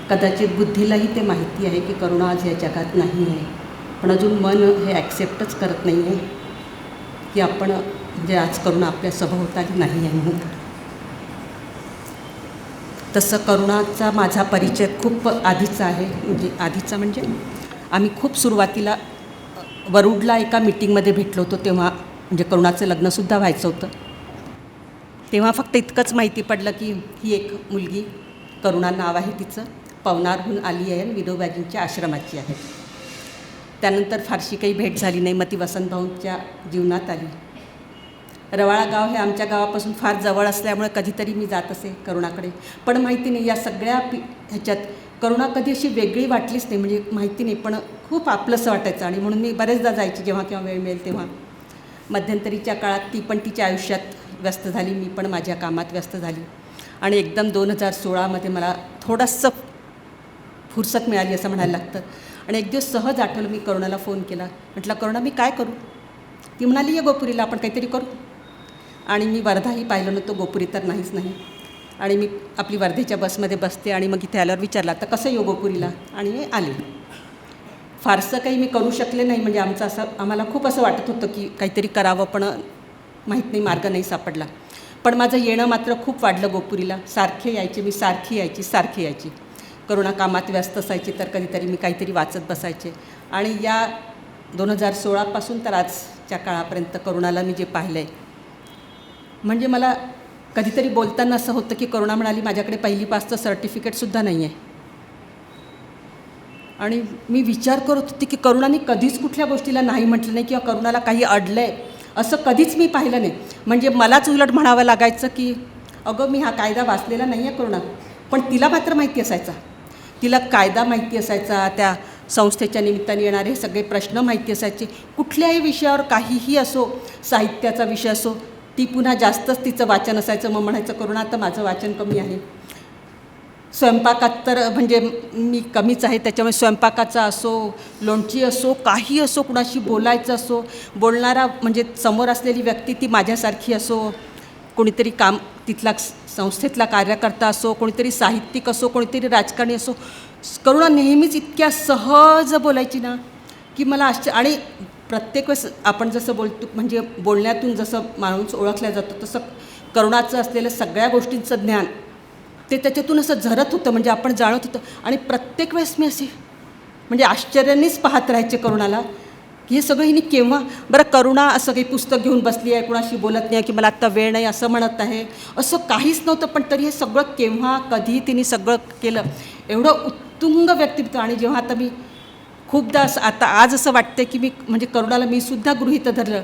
कदाचित बुद्धीलाही ते माहिती आहे की करुणा आज या जगात नाही आहे, पण अजून मन हे ॲक्सेप्टच करत नाही आहे की आपण म्हणजे आज करुणा आपल्या सभोवताली नाही आहे म्हणून. तसं करुणाचा माझा परिचय खूप आधीचा आहे, म्हणजे आम्ही खूप सुरुवातीला वरुडला एका मीटिंगमध्ये भेटलो होतो, तेव्हा म्हणजे करुणाचं लग्नसुद्धा व्हायचं होतं. तेव्हा फक्त इतकंच माहिती पडलं की ही एक मुलगी, करुणा नाव आहे तिचं, पवनारहून आली आहे आणि विनोबाजींच्या आश्रमाची आहे. त्यानंतर फारशी काही भेट झाली नाही. मग ती वसंतभाऊंच्या जीवनात आली. रवाळा गाव हे आमच्या गावापासून फार जवळ असल्यामुळे कधीतरी मी जात असे करुणाकडे. पण माहिती नाही या सगळ्या ह्याच्यात करुणा कधी अशी वेगळी वाटलीच नाही, म्हणजे माहिती नाही, पण खूप आपलंसं वाटायचं. आणि म्हणून मी बरेचदा जायची जेव्हा केव्हा वेळ मिळेल तेव्हा. मध्यंतरीच्या काळात ती पण तिच्या आयुष्यात व्यस्त झाली, मी पण माझ्या कामात व्यस्त झाली. आणि एकदम 2016मध्ये मला थोडंसं फुरसत मिळाली असं म्हणायला लागतं. आणि एक दिवस सहज आठवलं, मी करुणाला फोन केला. म्हटलं, करुणा मी काय करू? ती म्हणाली, ये गोपुरीला आपण काहीतरी करू. आणि मी वर्धाही पाहिलं नव्हतं, गोपुरी तर नाहीच नाही. आणि मी आपली वर्धेच्या बसमध्ये बसते आणि मग इथे आल्यावर विचारला, तर कसं येऊ गोपुरीला? आणि आले. फारसं काही मी करू शकले नाही, म्हणजे आम्हाला खूप असं वाटत होतं की काहीतरी करावं, पण माहीत नाही, मार्ग नाही सापडला. पण माझं येणं मात्र खूप वाढलं गोपुरीला. सारखे यायचे मी, सारखी यायची. करुणा कामात व्यस्त असायची, तर कधीतरी मी काहीतरी वाचत बसायचे. आणि या 2016पासून तर आजच्या काळापर्यंत करुणाला मी जे पाहिलं आहे, म्हणजे मला कधीतरी बोलताना असं होतं की करुणा म्हणाली, माझ्याकडे 1ली पासचं सर्टिफिकेटसुद्धा नाही आहे. आणि मी विचार करत होते की करुणाने कधीच कुठल्या गोष्टीला नाही म्हटलं नाही, किंवा करुणाला काही अडलं आहे असं कधीच मी पाहिलं नाही. म्हणजे मलाच उलट म्हणावं लागायचं की अगं मी हा कायदा वाचलेला नाही आहे करुणा. पण तिला मात्र माहिती असायचा. तिला कायदा माहिती असायचा, त्या संस्थेच्या निमित्ताने येणारे सगळे प्रश्न माहिती असायचे. कुठल्याही विषयावर काहीही असो, साहित्याचा विषय असो, ती पुन्हा जास्तच तिचं वाचन असायचं. मग म्हणायचं, करुणा आता माझं वाचन कमी आहे. स्वयंपाकात तर म्हणजे मी कमीच आहे, त्याच्यामुळे स्वयंपाकाचा असो, लोणची असो, काही असो, कुणाशी बोलायचं असो, बोलणारा म्हणजे समोर असलेली व्यक्ती ती माझ्यासारखी असो, कोणीतरी तिथला संस्थेतला कार्यकर्ता असो, कोणीतरी साहित्यिक असो, कोणीतरी राजकारणी असो, करुणा नेहमीच इतक्या सहज बोलायची ना की मला आणि प्रत्येक वेळेस आपण जसं बोलतो, म्हणजे बोलण्यातून जसं माणूस ओळखला जातो, तसं करुणाचं असलेलं सगळ्या गोष्टींचं ज्ञान ते त्याच्यातून असं झरत होतं, म्हणजे आपण जाणत होतं. आणि प्रत्येक वेळेस मी असे म्हणजे आश्चर्यानेच पाहत राहायचे करुणाला की हे सगळं हिने केव्हा. बरं, करुणा असं काही पुस्तक घेऊन बसली आहे, कुणाशी बोलत नाही की मला आत्ता वेळ नाही असं म्हणत आहे, असं काहीच नव्हतं. पण तरी हे सगळं केव्हा कधी तिने सगळं केलं, एवढं उत्तुंग व्यक्तित्व. आणि जेव्हा आता मी खूपदा आज असं वाटतं की मी म्हणजे करुणाला मी सुद्धा गृहीत धरलं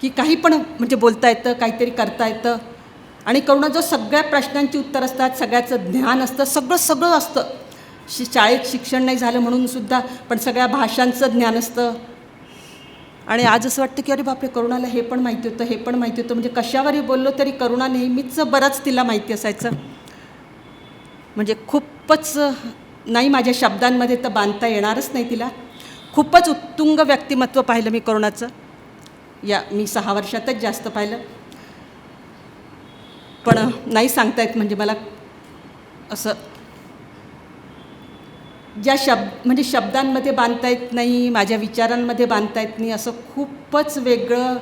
की काही पण म्हणजे बोलता येतं, काहीतरी करता येतं. आणि करुणा जो सगळ्या प्रश्नांची उत्तर असतात, सगळ्याचं ज्ञान असतं, सगळं असतं. शाळेत शिक्षण नाही झालं म्हणून सुद्धा, पण सगळ्या भाषांचं ज्ञान असतं. आणि आज असं वाटतं की अरे बापरे, करुणाला हे पण माहिती होतं, हे पण माहिती होतं. म्हणजे कशावरही बोललो तरी करुणा नेहमीच बरंच तिला माहिती असायचं. म्हणजे खूपच नाही, माझ्या शब्दांमध्ये तर बांधता येणारच नाही तिला. खूपच उत्तुंग व्यक्तिमत्व पाहिलं मी करुणाचं. मी 6 वर्षातच जास्त पाहिलं, पण नाही सांगता येत. म्हणजे मला असं म्हणजे शब्दांमध्ये बांधता येत नाही, माझ्या विचारांमध्ये बांधता येत नाही, असं खूपच वेगळं,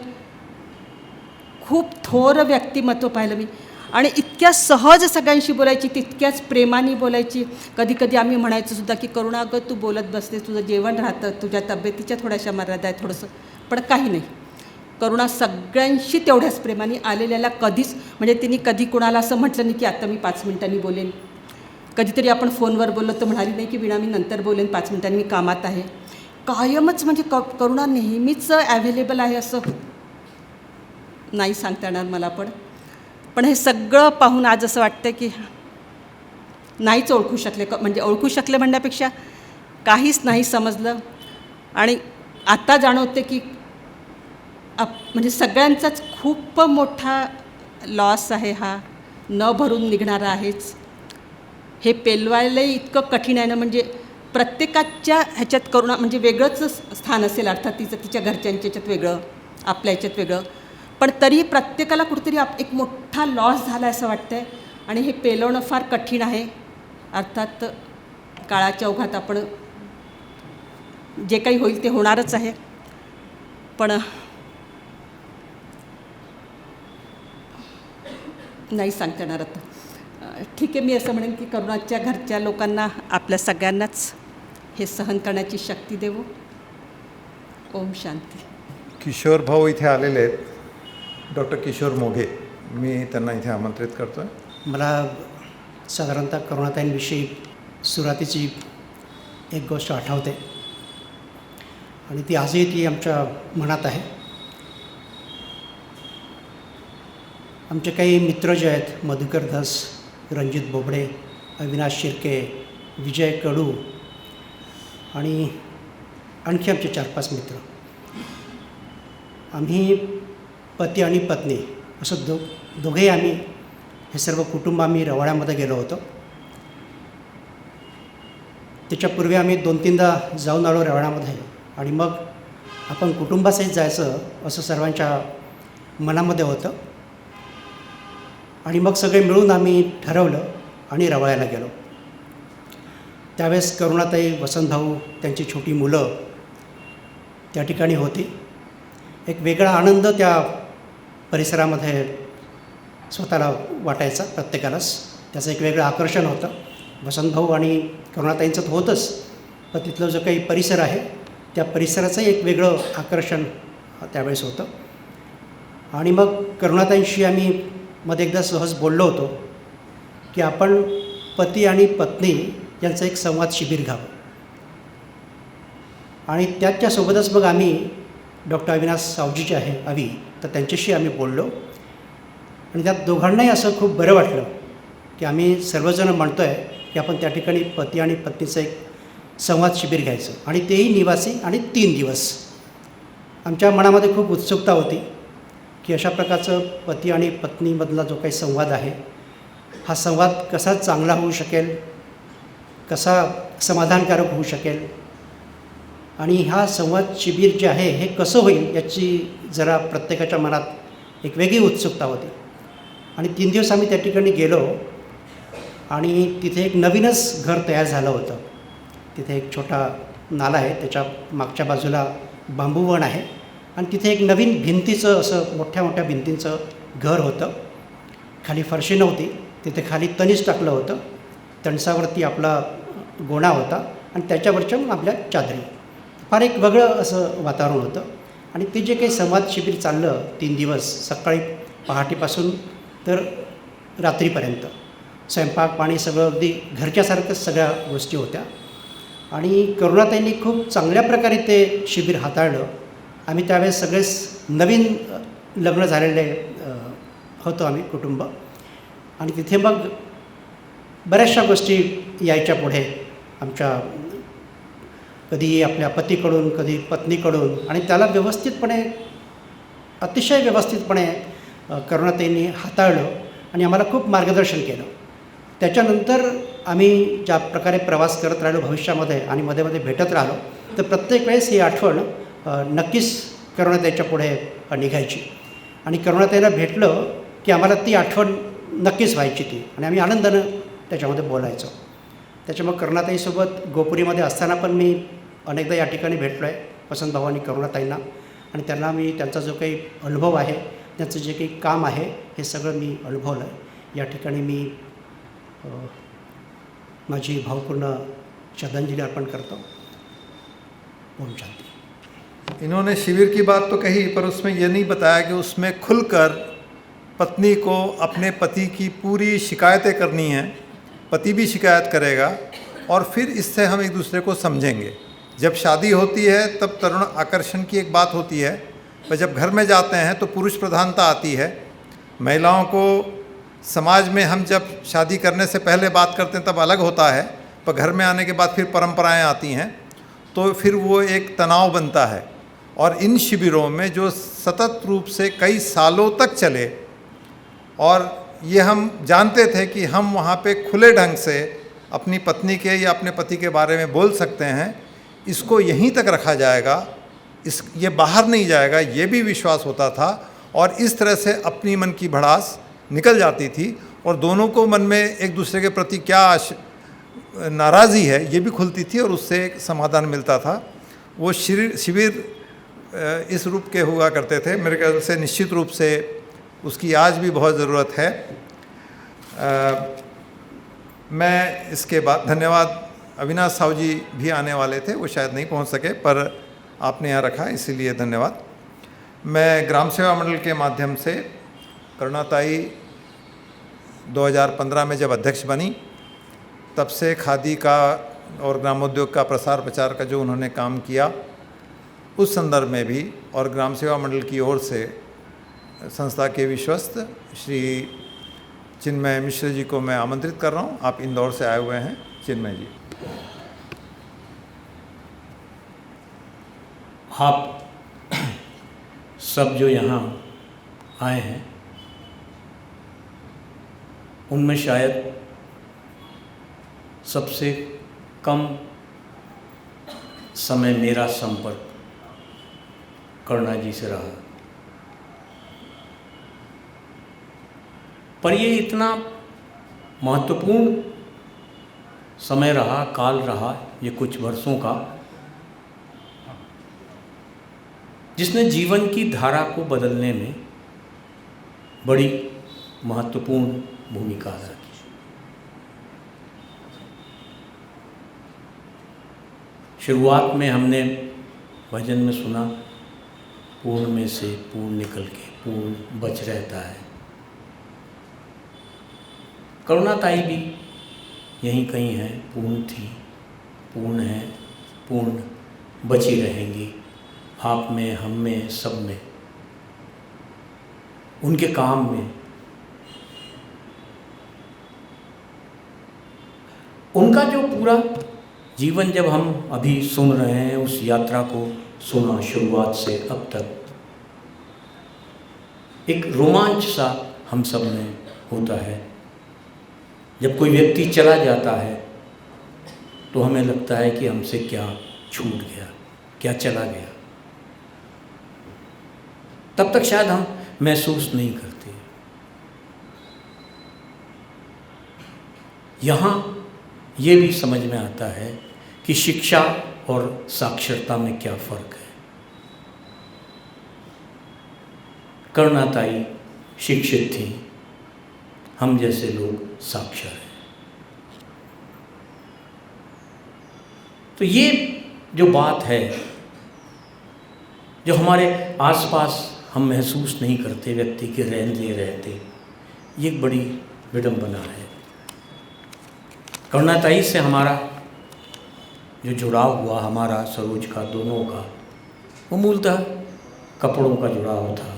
खूप थोर व्यक्तिमत्व पाहिलं मी. आणि इतक्या सहज सगळ्यांशी बोलायची, तितक्याच प्रेमाने बोलायची. कधी कधी आम्ही म्हणायचं सुद्धा की करुणा, अगं तू बोलत बसते, तुझं जेवण राहतं, तुझ्या तब्येतीच्या थोड्याशा मर्यादा आहे थोडंसं. पण काही नाही, करुणा सगळ्यांशी तेवढ्याच प्रेमाने आलेल्याला कधीच म्हणजे तिने कधी कुणाला असं म्हटलं नाही की आता मी 5 मिनिटांनी बोलेन. कधीतरी आपण फोनवर बोललो तर म्हणाली नाही की वीणा मी नंतर बोलेन, 5 मिनिटांनी मी कामात आहे. कायमच म्हणजे करुणा नेहमीच अवेलेबल आहे, असं नाही सांगता येणार मला. पण हे सगळं पाहून आज असं वाटतं की नाहीच ओळखू शकले, म्हणजे ओळखू शकले म्हणण्यापेक्षा काहीच नाही समजलं. आणि आता जाणवते की म्हणजे सगळ्यांचाच खूप मोठा लॉस आहे हा, न भरून निघणारा आहेच. हे पेलवायलाही इतकं कठीण आहे ना, म्हणजे प्रत्येकाच्या ह्याच्यात करुणा म्हणजे वेगळंच स्थान असेल, अर्थात तिच्या घरच्यांच्या ह्याच्यात वेगळं, आपल्या ह्याच्यात वेगळं, पण तरी प्रत्येकाला कुठेतरी एक मोठा लॉस झाला असं वाटतं आहे. आणि हे पेलवणं फार कठीण आहे. अर्थात काळाच्या ओघात आपण जे काही होईल ते होणारच आहे, पण नाही सांगता येणार आता. ठीक आहे, मी असं म्हणेन की करुणाच्या घरच्या लोकांना आपल्या सगळ्यांनाच हे सहन करण्याची शक्ती देवो. ओम शांती. किशोर भाऊ इथे आलेले आहेत, डॉक्टर किशोर मोघे. मी त्यांना इथे आमंत्रित करतो आहे. मला साधारणतः करुणाताईंविषयी सुरुवातीची एक गोष्ट आठवते आणि ती आजही ती आमच्या मनात आहे. आमचे काही मित्र जे आहेत, मधुकर धस, रणजित बोबडे, अविनाश शिर्के, विजय कडू आणि आणखी आमचे 4-5 मित्र, आम्ही पती आणि पत्नी असं दोघेही आम्ही हे सर्व कुटुंब आम्ही रवाड्यामध्ये गेलो होतो. त्याच्यापूर्वी आम्ही 2-3दा जाऊन आलो रवाड्यामध्ये आणि मग आपण कुटुंबासहित जायचं असं सर्वांच्या मनामध्ये होतं आणि मग सगळे मिळून आम्ही ठरवलं आणि रवाड्याला गेलो. त्यावेळेस करुणाताई, वसंतभाऊ, त्यांची छोटी मुलं त्या ठिकाणी होती. एक वेगळा आनंद त्या परिसरामध्ये स्वतःला वाटायचा प्रत्येकालाच. त्याचं एक वेगळं आकर्षण होतं. वसंतभाऊ आणि करुणाताईंचं तर होतंच, पण तिथलं जो काही परिसर आहे त्या परिसराचंही एक वेगळं आकर्षण त्यावेळेस होतं. आणि मग करुणाताईंशी आम्ही मध्ये एकदा सहज बोललो होतो की आपण पती आणि पत्नी यांचं एक संवाद शिबिर घ्यावं. आणि त्याच्यासोबतच मग आम्ही डॉक्टर अविनाश सावजी जे आहे अवी, तर त्यांच्याशी आम्ही बोललो आणि त्यात दोघांनाही असं खूप बरं वाटलं की आम्ही सर्वजण म्हणतो आहे की आपण त्या ठिकाणी पती आणि पत्नीचं एक संवाद शिबिर घ्यायचं आणि तेही निवासी आणि 3 दिवस. आमच्या मनामध्ये खूप उत्सुकता होती की अशा प्रकारचं पती आणि पत्नीमधला जो काही संवाद आहे, हा संवाद कसा चांगला होऊ शकेल, कसा समाधानकारक होऊ शकेल आणि हा संवाद शिबिर जे आहे हे कसं होईल याची जरा प्रत्येकाच्या मनात एक वेगळी उत्सुकता होती. आणि 3 दिवस आम्ही त्या ठिकाणी गेलो आणि तिथे एक नवीनच घर तयार झालं होतं. तिथे एक छोटा नाला आहे, त्याच्या मागच्या बाजूला बांबूवन आहे आणि तिथे एक नवीन भिंतीचं असं मोठ्या मोठ्या भिंतींचं घर होतं. खाली फरशी नव्हती, तिथे खाली तणीच टाकलं होतं. तणसावरती आपला गोणा होता आणि त्याच्यावरच्या मग आपल्या चादरी. फार एक वेगळं असं वातावरण होतं. आणि ते जे काही संवाद शिबिर चाललं 3 दिवस, सकाळी पहाटेपासून तर रात्रीपर्यंत, स्वयंपाक पाणी सगळं अगदी घरच्यासारखंच सगळ्या गोष्टी होत्या. आणि करुणाताईंनी खूप चांगल्या प्रकारे ते शिबिर हाताळलं. आम्ही त्यावेळेस सगळेच नवीन लग्न झालेले होतो आम्ही कुटुंब. आणि तिथे मग बऱ्याचशा गोष्टी यायच्या पुढे आमच्या, कधी आपल्या पतीकडून, कधी पत्नीकडून, आणि त्याला व्यवस्थितपणे, अतिशय व्यवस्थितपणे करुणाताईंनी हाताळलं आणि आम्हाला खूप मार्गदर्शन केलं. त्याच्यानंतर आम्ही ज्या प्रकारे प्रवास करत राहिलो भविष्यामध्ये आणि मध्ये मध्ये भेटत राहिलो, तर प्रत्येक वेळेस ही आठवण नक्कीच करुणाताईच्या पुढे निघायची. आणि करुणाताईला भेटलं की आम्हाला ती आठवण नक्कीच व्हायची ती, आणि आम्ही आनंदानं त्याच्यामध्ये बोलायचो. त्याच्यामुळे करुणाताईसोबत गोपुरीमध्ये असताना पण मी अनेकदा या ठिकाणी भेटलो आहे, वसंतभाऊ आणि करुणाताईंना. आणि त्यांना मी त्यांचा जो काही अनुभव आहे, त्यांचं जे काही काम आहे, हे सगळं मी अनुभवलं आहे. या ठिकाणी मी माझी भावपूर्ण श्रद्धांजली अर्पण करतो. ओम शांती. इन्होंने शिविर की बात तो कही, पर उसमें ये नहीं बताया कि उसमें खुलकर पत्नी को अपने पति की पूरी शिकायतें करनी हैं, पति भी शिकायत करेगा और फिर इससे हम एक दूसरे को समझेंगे. जब शादी होती है तब तरुण आकर्षण की एक बात होती है, पर जब घर में जाते हैं तो पुरुष प्रधानता आती है. महिलाओं को समाज में हम जब शादी करने से पहले बात करते हैं तब अलग होता है, पर घर में आने के बाद फिर परंपराएं आती हैं, तो फिर वो एक तनाव बनता है. और इन शिविरों में जो सतत रूप से कई सालों तक चले, और ये हम जानते थे कि हम वहाँ पे खुले ढंग से अपनी पत्नी के या अपने पति के बारे में बोल सकते हैं, इसको यहीं तक रखा जाएगा, ये बाहर नहीं जाएगा, ये भी विश्वास होता था. और इस तरह से अपनी मन की भड़ास निकल जाती थी और दोनों को मन में एक दूसरे के प्रति क्या नाराज़ी है ये भी खुलती थी और उससे एक समाधान मिलता था. वो शिविर इस रूप के हुआ करते थे. मेरे ख्याल से निश्चित रूप से उसकी आज भी बहुत ज़रूरत है. मैं इसके बाद धन्यवाद, अविनाश साहू जी भी आने वाले थे, वो शायद नहीं पहुंच सके, पर आपने यहाँ रखा इसीलिए धन्यवाद। मैं ग्राम सेवा मंडल के माध्यम से करुणाताई 2015 में जब अध्यक्ष बनी तब से खादी का और ग्रामोद्योग का प्रसार प्रचार का जो उन्होंने काम किया, उस संदर्भ में भी और ग्राम सेवा मंडल की ओर से संस्था के विश्वस्त श्री चिन्मय मिश्र जी को मैं आमंत्रित कर रहा हूँ। आप इंदौर से आए हुए हैं, चिन्मय जी। आप सब जो यहाँ आए हैं उनमें शायद सबसे कम समय मेरा संपर्क करुणा जी से रहा, पर ये इतना महत्वपूर्ण समय रहा, काल रहा, ये कुछ वर्षों का, जिसने जीवन की धारा को बदलने में बड़ी महत्वपूर्ण भूमिका अदा की। शुरुआत में हमने भजन में सुना, पूर्ण में से पूर्ण निकल के पूर्ण बच रहता है। करुणाताई भी यहीं कहीं है, पूर्ण थी, पूर्ण है, पूर्ण बची रहेंगी, आप में, हम में, सब में, उनके काम में। उनका जो पूरा जीवन जब हम अभी सुन रहे हैं, उस यात्रा को सुना शुरुआत से अब तक, एक रोमांच सा हम सब में होता है। जब कोई व्यक्ति चला जाता है तो हमें लगता है कि हमसे क्या छूट गया, क्या चला गया। तब तक शायद हम महसूस नहीं करते। यहाँ ये भी समझ में आता है कि शिक्षा और साक्षरता में क्या फ़र्क है। करुणाताई शिक्षित थी, हम जैसे लोग साक्षर हैं। तो ये जो बात है, जो हमारे आसपास हम महसूस नहीं करते व्यक्ति के रहते, ये एक बड़ी विडंबना है। करुणाताई से हमारा जो जुड़ाव हुआ, हमारा सरोज का, दोनों का, वो मूलतः कपड़ों का जुड़ाव था,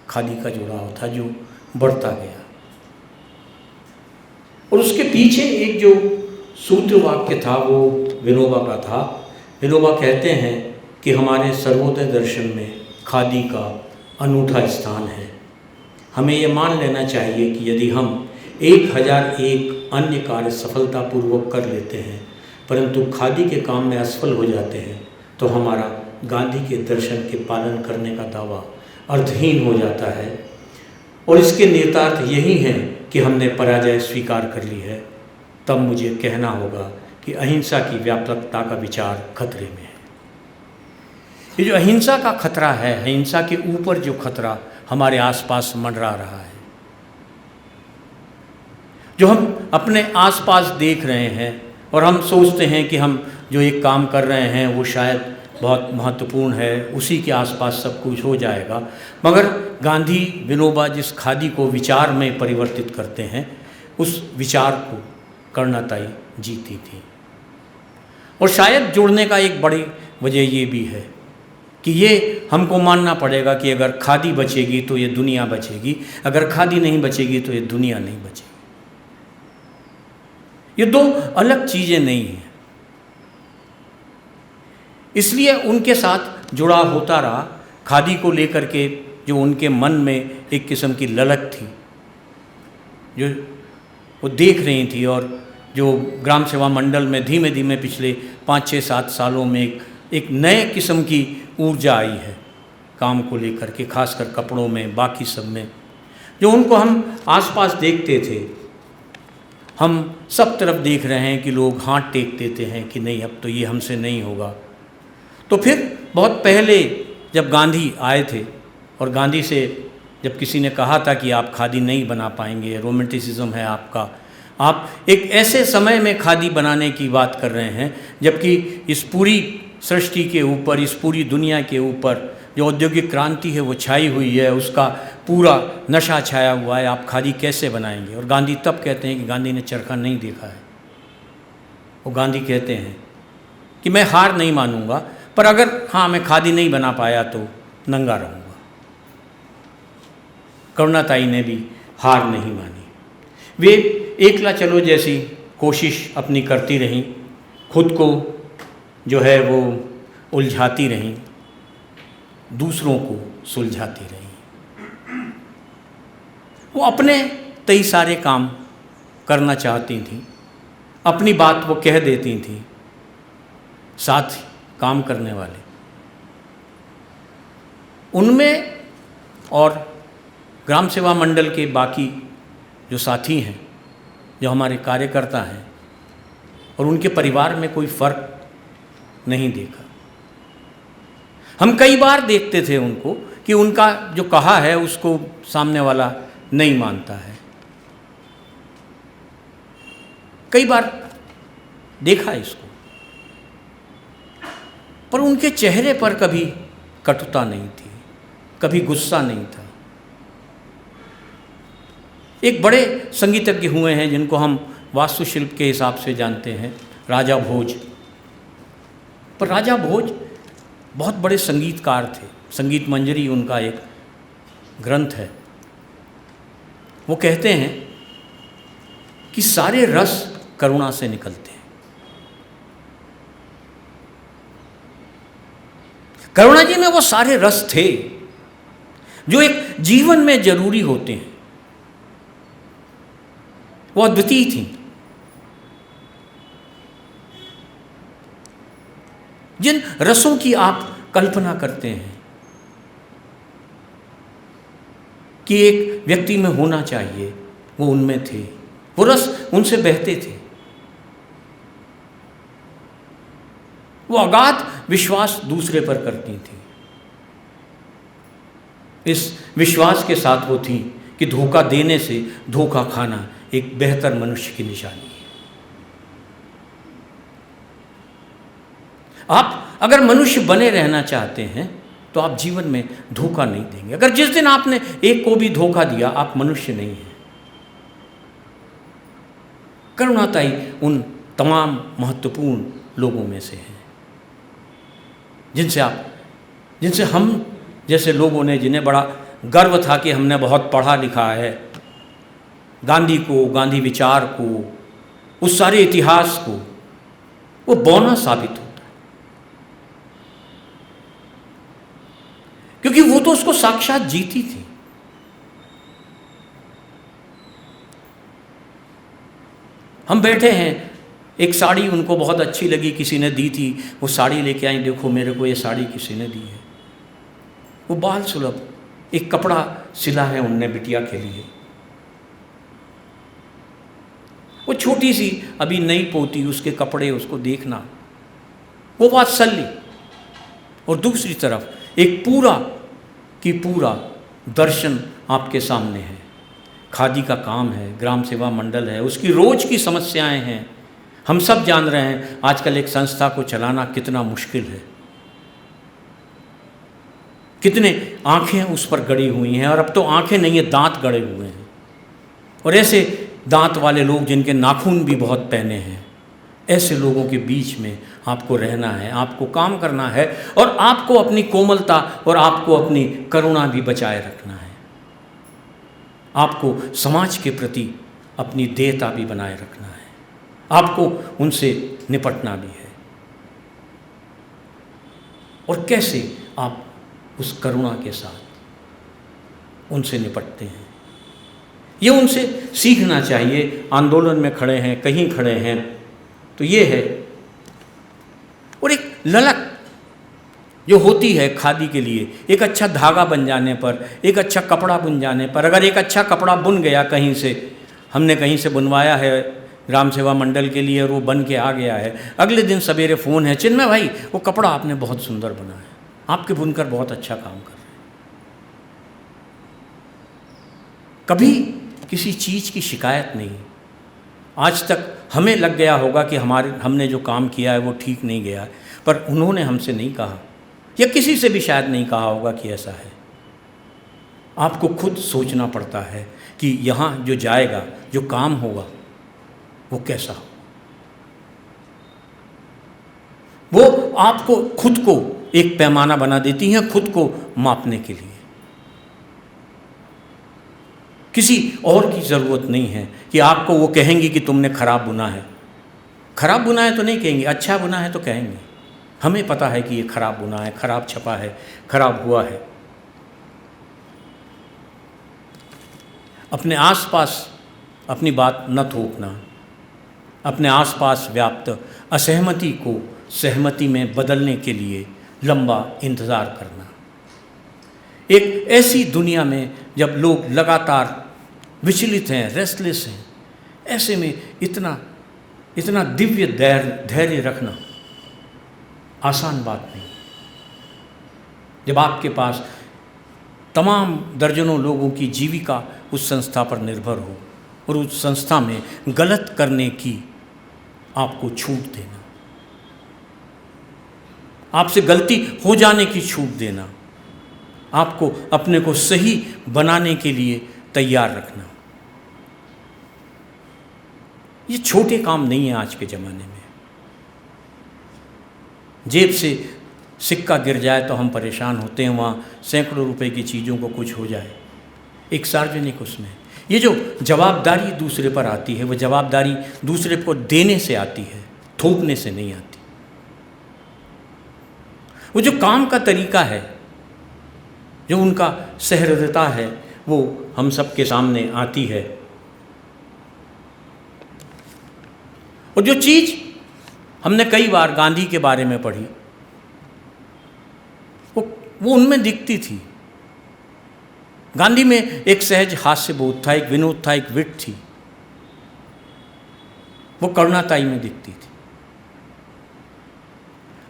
खादी का जुड़ाव था, जो बढ़ता गया। और उसके पीछे एक जो सूत्र वाक्य था वो विनोबा का था। विनोबा कहते हैं कि हमारे सर्वोदय दर्शन में खादी का अनूठा स्थान है। हमें ये मान लेना चाहिए कि यदि हम 1001 अन्य कार्य सफलतापूर्वक कर लेते हैं परंतु खादी के काम में असफल हो जाते हैं, तो हमारा गांधी के दर्शन के पालन करने का दावा अर्थहीन हो जाता है। और इसके निहितार्थ यही है कि हमने पराजय स्वीकार कर ली है। तब मुझे कहना होगा कि अहिंसा की व्यापकता का विचार खतरे में है। ये जो अहिंसा का खतरा है, अहिंसा के ऊपर जो खतरा हमारे आसपास मंडरा रहा है, जो हम अपने आसपास देख रहे हैं और हम सोचते हैं कि हम जो एक काम कर रहे हैं वो शायद बहुत महत्वपूर्ण है, उसी के आसपास सब कुछ हो जाएगा। मगर गांधी, विनोबा जिस खादी को विचार में परिवर्तित करते हैं, उस विचार को करुणाताई जीती थी। और शायद जुड़ने का एक बड़ी वजह ये भी है कि ये हमको मानना पड़ेगा कि अगर खादी बचेगी तो ये दुनिया बचेगी, अगर खादी नहीं बचेगी तो ये दुनिया नहीं बचेगी। ये दो अलग चीज़ें नहीं हैं। इसलिए उनके साथ जुड़ाव होता रहा। खादी को लेकर के जो उनके मन में एक किस्म की ललक थी, जो वो देख रही थी, और जो ग्राम सेवा मंडल में धीमे धीमे पिछले 5-6-7 सालों में एक नए किस्म की ऊर्जा आई है काम को लेकर के, खासकर कपड़ों में, बाकी सब में। जो उनको हम आसपास देखते थे, हम सब तरफ देख रहे हैं कि लोग हाथ टेक देते हैं कि नहीं, अब तो ये हमसे नहीं होगा। तो फिर बहुत पहले जब गांधी आए थे और गांधी से जब किसी ने कहा था कि आप खादी नहीं बना पाएंगे, रोमांटिसिज्म है आपका, आप एक ऐसे समय में खादी बनाने की बात कर रहे हैं जबकि इस पूरी सृष्टि के ऊपर, इस पूरी दुनिया के ऊपर जो औद्योगिक क्रांति है वो छाई हुई है, उसका पूरा नशा छाया हुआ है। आप खादी कैसे बनाएंगे? और गांधी तब कहते हैं कि गांधी ने चरखा नहीं देखा है। वो गांधी कहते हैं कि मैं हार नहीं मानूंगा, पर अगर मैं खादी नहीं बना पाया तो नंगा रहूँगा। करुणाताई ने भी हार नहीं मानी। वे एकला चलो जैसी कोशिश अपनी करती रहीं, खुद को जो है वो उलझाती रहीं, दूसरों को सुलझाती रहीं। वो अपने कई सारे काम करना चाहती थीं, अपनी बात वो कह देती थीं, साथ काम करने वाले उनमें और ग्राम सेवा मंडल के बाकी जो साथी हैं, जो हमारे कार्यकर्ता हैं, और उनके परिवार में कोई फ़र्क नहीं देखा। हम कई बार देखते थे उनको कि उनका जो कहा है उसको सामने वाला नहीं मानता है। कई बार देखा इसको, पर उनके चेहरे पर कभी कटुता नहीं थी, कभी गुस्सा नहीं था। एक बड़े संगीतज्ञ हुए हैं जिनको हम वास्तुशिल्प के हिसाब से जानते हैं, राजा भोज। पर राजा भोज बहुत बड़े संगीतकार थे। संगीत मंजरी उनका एक ग्रंथ है। वो कहते हैं कि सारे रस करुणा से निकलते हैं। करुणा जी में वो सारे रस थे जो एक जीवन में जरूरी होते हैं। वो अद्वितीय थी। जिन रसों की आप कल्पना करते हैं कि एक व्यक्ति में होना चाहिए, वो उनमें थे। वो रस उनसे बहते थे। वो अगाध विश्वास दूसरे पर करती थी। इस विश्वास के साथ वो थी कि धोखा देने से धोखा खाना एक बेहतर मनुष्य की निशानी है। आप अगर मनुष्य बने रहना चाहते हैं तो आप जीवन में धोखा नहीं देंगे। अगर जिस दिन आपने एक को भी धोखा दिया, आप मनुष्य नहीं हैं। करुणाताई उन तमाम महत्वपूर्ण लोगों में से हैं जिनसे हम जैसे लोगों ने, जिन्हें बड़ा गर्व था कि हमने बहुत पढ़ा लिखा है, गांधी को, गांधी विचार को, उस सारे इतिहास को, वो बौना साबित होता है। क्योंकि वो तो उसको साक्षात जीती थी। हम बैठे हैं, एक साड़ी उनको बहुत अच्छी लगी, किसी ने दी थी, वो साड़ी लेके आई, देखो मेरे को ये साड़ी किसी ने दी है। वो बाल सुलभ एक कपड़ा सिला है उनने बिटिया के लिए। वो छोटी सी अभी नई पोती, उसके कपड़े, उसको देखना, वो वात्सल्य। और दूसरी तरफ एक पूरा की पूरा दर्शन आपके सामने है। खादी का काम है, ग्राम सेवा मंडल है, उसकी रोज की समस्याएं हैं। हम सब जान रहे हैं आजकल एक संस्था को चलाना कितना मुश्किल है। कितने आंखें उस पर गड़ी हुई हैं, और अब तो आंखें नहीं है, दांत गड़े हुए हैं। और ऐसे दांत वाले लोग जिनके नाखून भी बहुत पहने हैं, ऐसे लोगों के बीच में आपको रहना है, आपको काम करना है, और आपको अपनी कोमलता और आपको अपनी करुणा भी बचाए रखना है। आपको समाज के प्रति अपनी देयता भी बनाए रखना है। आपको उनसे निपटना भी है। और कैसे आप उस करुणा के साथ उनसे निपटते हैं, ये उनसे सीखना चाहिए। आंदोलन में खड़े हैं, कहीं खड़े हैं, तो ये है। और एक ललक जो होती है खादी के लिए, एक अच्छा धागा बन जाने पर, एक अच्छा कपड़ा बुन जाने पर, अगर एक अच्छा कपड़ा बुन गया कहीं से, हमने कहीं से बुनवाया है ग्राम सेवा मंडल के लिए और वो बन के आ गया है, अगले दिन सवेरे फ़ोन है, चिन्मय भाई वो कपड़ा आपने बहुत सुंदर बना है, आपके बुनकर बहुत अच्छा काम कर रहे हैं। कभी किसी चीज़ की शिकायत नहीं, आज तक हमें लग गया होगा कि हमने जो काम किया है वो ठीक नहीं गया है, पर उन्होंने हमसे नहीं कहा, या किसी से भी शायद नहीं कहा होगा कि ऐसा है। आपको खुद सोचना पड़ता है कि यहाँ जो जाएगा, जो काम होगा, वो कैसा हो। वो आपको खुद को एक पैमाना बना देती हैं, खुद को मापने के लिए। किसी और की ज़रूरत नहीं है कि आपको वो कहेंगी कि तुमने खराब बुना है। खराब बुना है तो नहीं कहेंगे, अच्छा बुना है तो कहेंगे। हमें पता है कि ये खराब बुना है, खराब छपा है, खराब हुआ है। अपने आसपास अपनी बात न थोपना, अपने आसपास व्याप्त असहमति को सहमति में बदलने के लिए लंबा इंतज़ार करना। एक ऐसी दुनिया में जब लोग लगातार विचलित हैं, रेस्टलेस हैं, ऐसे में इतना दिव्य धैर्य रखना आसान बात नहीं। जब आपके पास तमाम दर्जनों लोगों की जीविका उस संस्था पर निर्भर हो और उस संस्था में गलत करने की आपको छूट देना, आपसे गलती हो जाने की छूट देना, आपको अपने को सही बनाने के लिए तैयार रखना, ये छोटे काम नहीं है आज के ज़माने में। जेब से सिक्का गिर जाए तो हम परेशान होते हैं, वहाँ सैकड़ों रुपए की चीज़ों को कुछ हो जाए। एक सार्वजनिक उसमें ये जो जवाबदारी दूसरे पर आती है, वो जवाबदारी दूसरे को देने से आती है, थोपने से नहीं आती। वो जो काम का तरीका है, जो उनका सहृदयता है, वो हम सबके सामने आती है। और जो चीज़ हमने कई बार गांधी के बारे में पढ़ी, वो उनमें दिखती थी। गांधी में एक सहज हास्य बोध था, एक विनोद था, एक विट थी। वो करुणाताई में दिखती थी।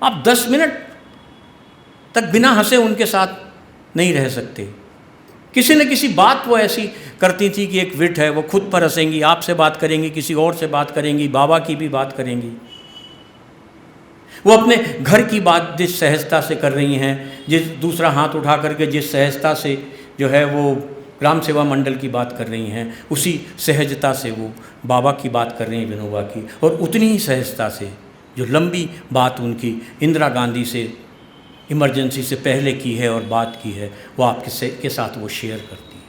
आप 10 मिनट तक बिना हंसे उनके साथ नहीं रह सकते। किसी न किसी बात वो ऐसी करती थी कि एक विट है, वो खुद पर हंसेंगी, आपसे बात करेंगी, किसी और से बात करेंगी, बाबा की भी बात करेंगी। वो अपने घर की बात जिस सहजता से कर रही हैं, जिस दूसरा हाथ उठा करके जिस सहजता से जो है वो ग्राम सेवा मंडल की बात कर रही हैं, उसी सहजता से वो बाबा की बात कर रही हैं, विनोबा की। और उतनी ही सहजता से जो लंबी बात उनकी इंदिरा गांधी से इमरजेंसी से पहले की है और बात की है, वो आपके के साथ वो शेयर करती है।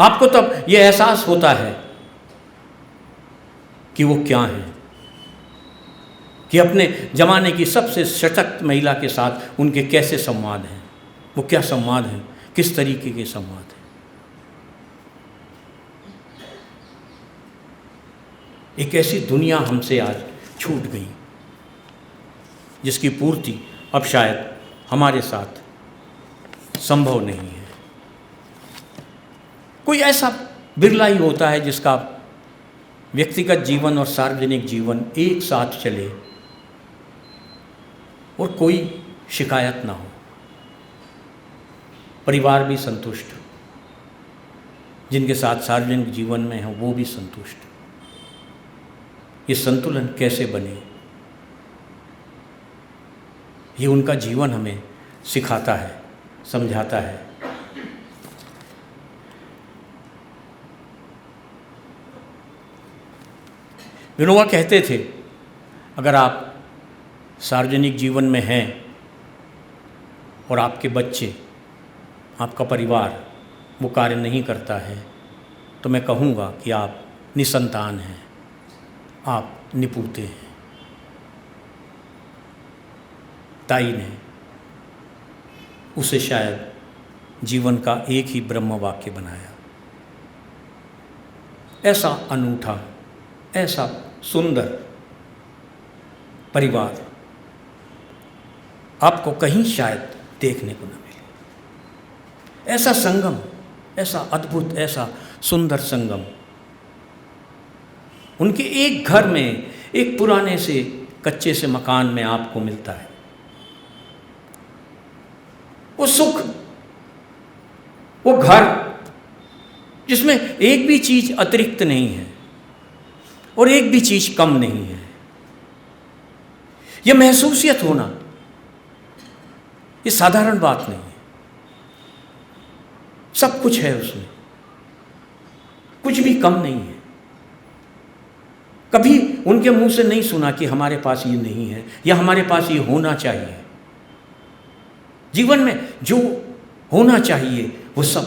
आपको तब ये एहसास होता है कि वो क्या है, कि अपने ज़माने की सबसे सशक्त महिला के साथ उनके कैसे संवाद हैं, वो क्या संवाद हैं, किस तरीके के संवाद हैं। एक ऐसी दुनिया हमसे आज छूट गई जिसकी पूर्ति अब शायद हमारे साथ संभव नहीं है। कोई ऐसा बिरला ही होता है जिसका व्यक्तिगत जीवन और सार्वजनिक जीवन एक साथ चले और कोई शिकायत ना हो, परिवार भी संतुष्ट, जिनके साथ सार्वजनिक जीवन में है वो भी संतुष्ट। ये संतुलन कैसे बने, ये उनका जीवन हमें सिखाता है, समझाता है। विनोबा कहते थे, अगर आप सार्वजनिक जीवन में हैं और आपके बच्चे, आपका परिवार वो कार्य नहीं करता है, तो मैं कहूँगा कि आप निसंतान हैं, आप निपूते हैं। ताई ने उसे शायद जीवन का एक ही ब्रह्म वाक्य बनाया। ऐसा अनूठा, ऐसा सुंदर परिवार आपको कहीं शायद देखने को न मिले। ऐसा संगम, ऐसा अद्भुत, ऐसा सुंदर संगम उनके एक घर में, एक पुराने से कच्चे से मकान में आपको मिलता है। वो सुख, वो घर जिसमें एक भी चीज अतिरिक्त नहीं है, और एक भी चीज कम नहीं है। यह महसूसियत होना ये साधारण बात नहीं है। सब कुछ है उसमें, कुछ भी कम नहीं है। कभी उनके मुंह से नहीं सुना कि हमारे पास ये नहीं है या हमारे पास ये होना चाहिए। जीवन में जो होना चाहिए वो सब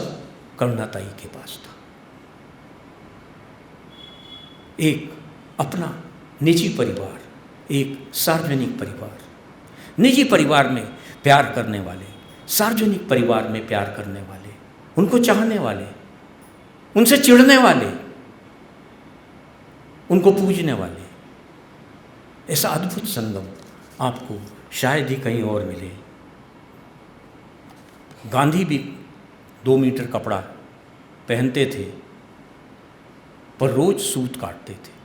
करुणाताई के पास था। एक अपना निजी परिवार, एक सार्वजनिक परिवार। निजी परिवार में प्यार करने वाले, सार्वजनिक परिवार में प्यार करने वाले, उनको चाहने वाले, उनसे चिढ़ने वाले, उनको पूजने वाले, ऐसा अद्भुत संगम आपको शायद ही कहीं और मिले। गांधी भी 2 मीटर कपड़ा पहनते थे पर रोज सूत काटते थे।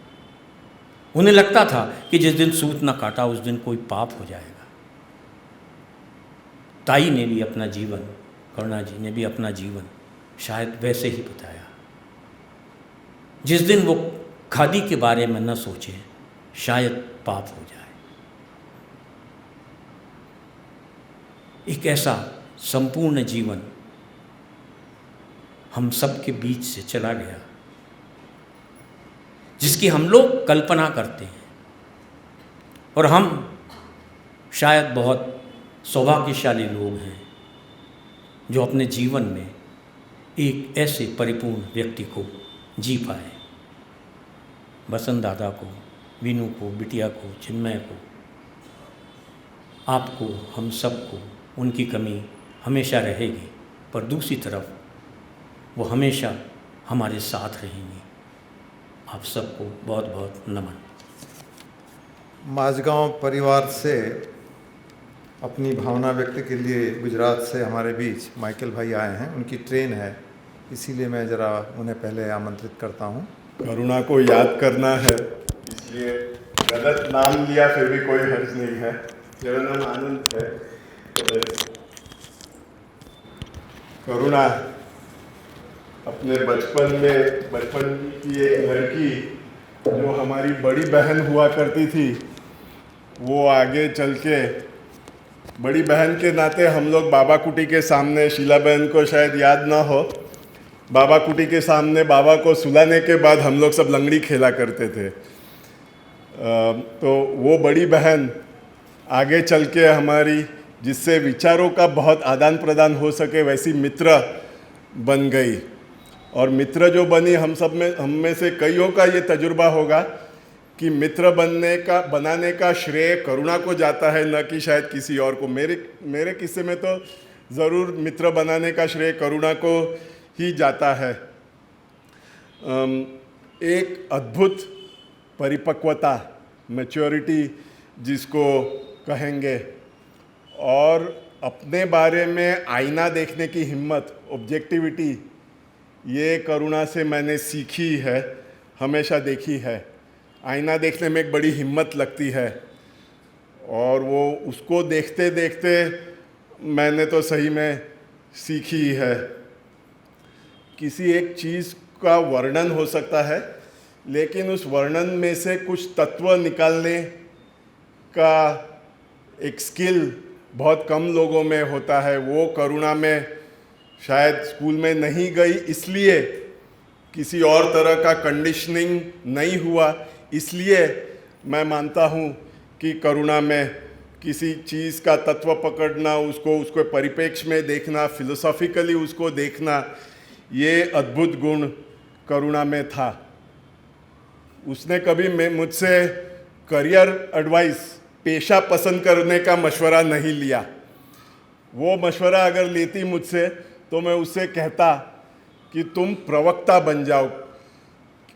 उन्हें लगता था कि जिस दिन सूत ना काटा उस दिन कोई पाप हो जाएगा। ताई ने भी अपना जीवन, करुणा जी ने भी अपना जीवन शायद वैसे ही बिताया। जिस दिन वो खादी के बारे में न सोचे शायद पाप हो जाए। एक ऐसा संपूर्ण जीवन हम सब के बीच से चला गया जिसकी हम लोग कल्पना करते हैं, और हम शायद बहुत सौभाग्यशाली लोग हैं जो अपने जीवन में एक ऐसे परिपूर्ण व्यक्ति को जी पाए। बसंत दादा को, वीनू को, बिटिया को, चिन्मय को, आपको, हम सबको उनकी कमी हमेशा रहेगी, पर दूसरी तरफ वो हमेशा हमारे साथ रहेंगी। आप सबको बहुत बहुत नमन। माझगांव परिवार से अपनी भावना व्यक्त के लिए गुजरात से हमारे बीच माइकल भाई आए हैं। उनकी ट्रेन है, इसीलिए मैं ज़रा उन्हें पहले आमंत्रित करता हूं। करुणा को याद करना है, इसलिए गलत नाम लिया फिर भी कोई हर्ज नहीं है। मेरा नाम आनंद है। करुणा अपने बचपन की एक लड़की जो हमारी बड़ी बहन हुआ करती थी, वो आगे चल के बड़ी बहन के नाते हम लोग बाबा कुटी के सामने, शीला बहन को शायद याद ना हो, बाबा कुटी के सामने बाबा को सुलाने के बाद हम लोग सब लंगड़ी खेला करते थे। तो वो बड़ी बहन आगे चल के हमारी, जिससे विचारों का बहुत आदान प्रदान हो सके, वैसी मित्र बन गई। और मित्र जो बनी, हम में से कईयों का ये तजुर्बा होगा कि मित्र बनाने का श्रेय करुणा को जाता है, न कि शायद किसी और को। मेरे किस्से में तो ज़रूर मित्र बनाने का श्रेय करुणा को ही जाता है। एक अद्भुत परिपक्वता, मैच्योरिटी जिसको कहेंगे, और अपने बारे में आईना देखने की हिम्मत, ऑब्जेक्टिविटी, ये करुणा से मैंने सीखी है, हमेशा देखी है। आईना देखने में एक बड़ी हिम्मत लगती है, और वो उसको देखते देखते मैंने तो सही में सीखी है। किसी एक चीज़ का वर्णन हो सकता है, लेकिन उस वर्णन में से कुछ तत्व निकालने का एक स्किल बहुत कम लोगों में होता है। वो करुणा में शायद स्कूल में नहीं गई, इसलिए किसी और तरह का कंडीशनिंग नहीं हुआ, इसलिए मैं मानता हूँ कि करुणा में किसी चीज़ का तत्व पकड़ना, उसको परिप्रेक्ष्य में देखना, फिलोसॉफिकली उसको देखना, ये अद्भुत गुण करुणा में था। उसने कभी मुझसे करियर एडवाइस, पेशा पसंद करने का मशवरा नहीं लिया। वो मशवरा अगर लेती मुझसे तो मैं उससे कहता कि तुम प्रवक्ता बन जाओ।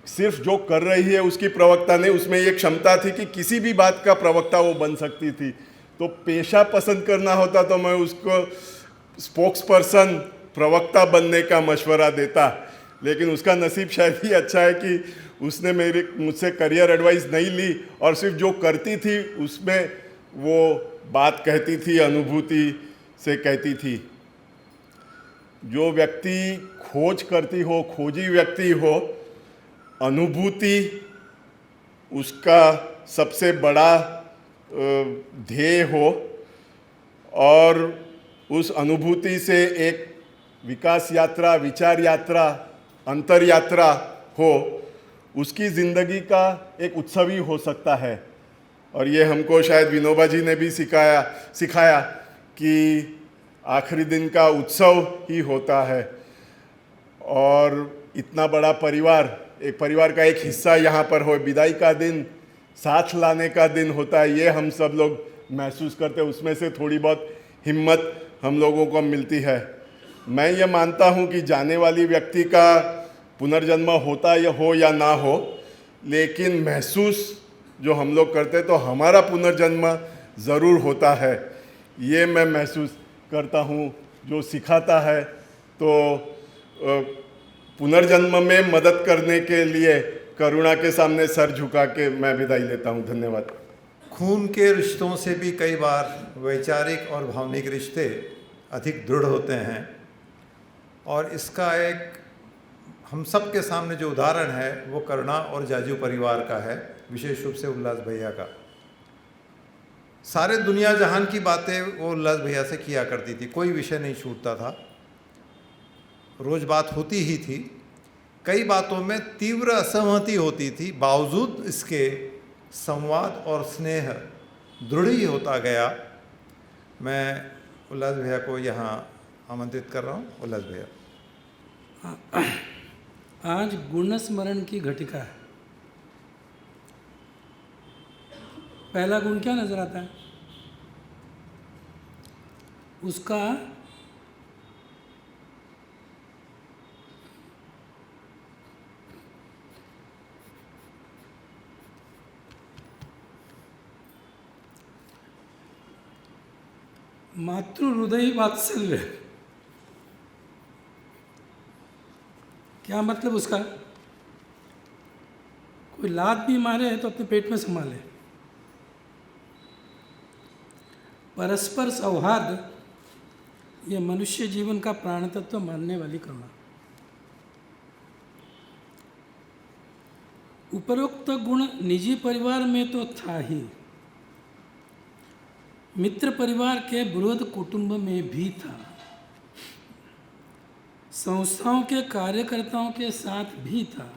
सिर्फ जो कर रही है उसकी प्रवक्ता नहीं, उसमें ये क्षमता थी कि किसी भी बात का प्रवक्ता वो बन सकती थी। तो पेशा पसंद करना होता तो मैं उसको स्पोक्स पर्सन, प्रवक्ता बनने का मशवरा देता। लेकिन उसका नसीब शायद ही अच्छा है कि उसने मुझसे करियर एडवाइस नहीं ली, और सिर्फ जो करती थी उसमें वो बात कहती थी, अनुभूति से कहती थी। जो व्यक्ति खोज करती हो, खोजी व्यक्ति हो, अनुभूति उसका सबसे बड़ा ध्येय हो और उस अनुभूति से एक विकास यात्रा, विचार यात्रा, अंतर यात्रा हो, उसकी ज़िंदगी का एक उत्सव ही हो सकता है। और ये हमको शायद विनोबा जी ने भी सिखाया कि आखिरी दिन का उत्सव ही होता है। और इतना बड़ा परिवार, एक परिवार का एक हिस्सा यहाँ पर हो, विदाई का दिन, साथ लाने का दिन होता है, ये हम सब लोग महसूस करते हैं। उसमें से थोड़ी बहुत हिम्मत हम लोगों को मिलती है। मैं ये मानता हूँ कि जाने वाली व्यक्ति का पुनर्जन्म होता या ना हो, लेकिन महसूस जो हम लोग करते तो हमारा पुनर्जन्म ज़रूर होता है, ये मैं महसूस करता हूँ। जो सिखाता है तो पुनर्जन्म में मदद करने के लिए करुणा के सामने सर झुका के मैं विदाई लेता हूँ। धन्यवाद। खून के रिश्तों से भी कई बार वैचारिक और भावनिक रिश्ते अधिक दृढ़ होते हैं, और इसका एक हम सब के सामने जो उदाहरण है वो करुणा और जाजू परिवार का है, विशेष रूप से उल्लास भैया का। सारे दुनिया जहान की बातें वो उल्लास भैया से किया करती थी, कोई विषय नहीं छूटता था, रोज़ बात होती ही थी। कई बातों में तीव्र असहमति होती थी, बावजूद इसके संवाद और स्नेह दृढ़ ही होता गया। मैं उल्लास भैया को यहाँ आमंत्रित कर रहा हूँ। उल्लास भैया। आज गुण स्मरण की घटिका है। पहला गुण क्या नजर आता है? उसका मातृ हृदय वात्सल्य। क्या मतलब उसका? कोई लात भी मारे तो अपने पेट में संभाले। परस्पर सौहार्द यह मनुष्य जीवन का प्राण तत्व मानने वाली करुणा। उपरोक्त गुण निजी परिवार में तो था ही, मित्र परिवार के बृहद कुटुंब में भी था, संस्थाओं के कार्यकर्ताओं के साथ भी था।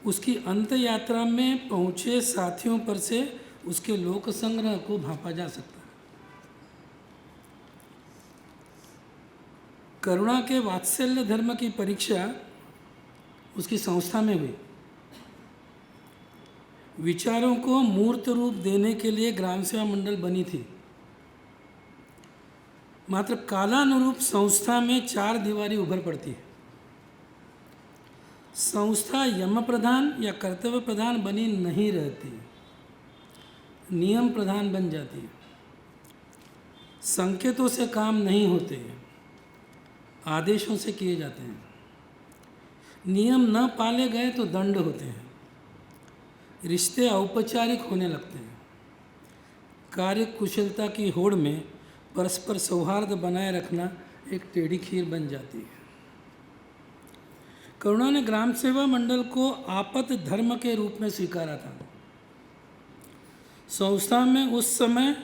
उसकी अंत यात्रा में पहुंचे साथियों पर से उसके लोक संग्रह को भांपा जा सकता है। करुणा के वात्सल्य धर्म की परीक्षा उसकी संस्था में हुई। विचारों को मूर्त रूप देने के लिए ग्राम सेवा मंडल बनी थी, मात्र कालानुरूप संस्था में चार दीवारी उभर पड़ती है। संस्था यम प्रधान या कर्तव्य प्रधान बनी नहीं रहती, नियम प्रधान बन जाती है। संकेतों से काम नहीं होते, आदेशों से किए जाते हैं। नियम न पाले गए तो दंड होते हैं। रिश्ते औपचारिक होने लगते हैं। कार्य कुशलता की होड़ में परस्पर सौहार्द बनाए रखना एक टेढ़ी खीर बन जाती है। करुणा ने ग्राम सेवा मंडल को आपत धर्म के रूप में स्वीकारा था। संस्था में उस समय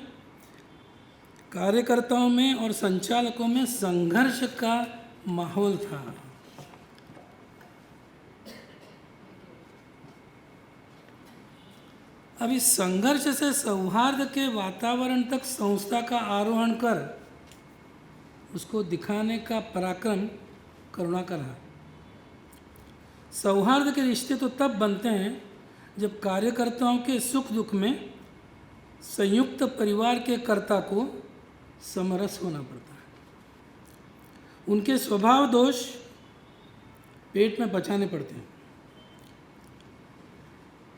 कार्यकर्ताओं में और संचालकों में संघर्ष का माहौल था। अब इस संघर्ष से सौहार्द के वातावरण तक संस्था का आरोहण कर उसको दिखाने का पराक्रम करुणा का रहा। सौहार्द के रिश्ते तो तब बनते हैं जब कार्यकर्ताओं के सुख दुख में संयुक्त परिवार के कर्ता को समरस होना पड़ता है। उनके स्वभाव दोष पेट में बचाने पड़ते हैं,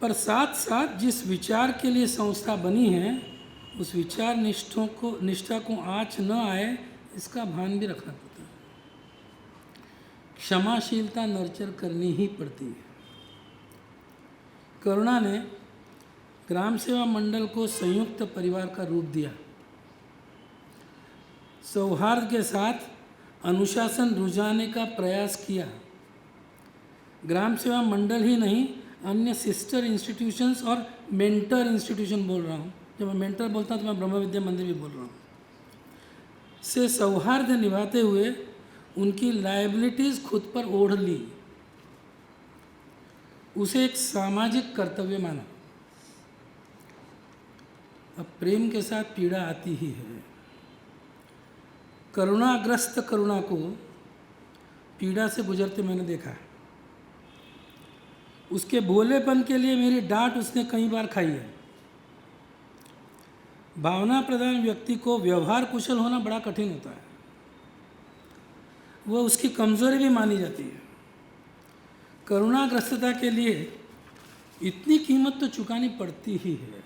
पर साथ साथ जिस विचार के लिए संस्था बनी है उस विचार निष्ठा को आँच न आए इसका भान भी रखना पड़ता है। क्षमाशीलता नर्चर करनी ही पड़ती है। करुणा ने ग्राम सेवा मंडल को संयुक्त परिवार का रूप दिया। सौहार्द के साथ अनुशासन रुझाने का प्रयास किया। ग्राम सेवा मंडल ही नहीं, अन्य सिस्टर इंस्टीट्यूशंस और मेंटर इंस्टीट्यूशन बोल रहा हूँ। जब मैं मेंटर बोलता हूँ तो मैं ब्रह्म विद्या मंदिर भी बोल रहा हूँ, से सौहार्द निभाते हुए उनकी लायबिलिटीज़ खुद पर ओढ़ ली, उसे एक सामाजिक कर्तव्य माना। अब प्रेम के साथ पीड़ा आती ही है। करुणाग्रस्त करुणा को पीड़ा से गुजरते मैंने देखा। उसके भोलेपन के लिए मेरी डांट उसने कई बार खाई है। भावना प्रधान व्यक्ति को व्यवहार कुशल होना बड़ा कठिन होता है, वह उसकी कमजोरी भी मानी जाती है। करुणाग्रस्तता के लिए इतनी कीमत तो चुकानी पड़ती ही है।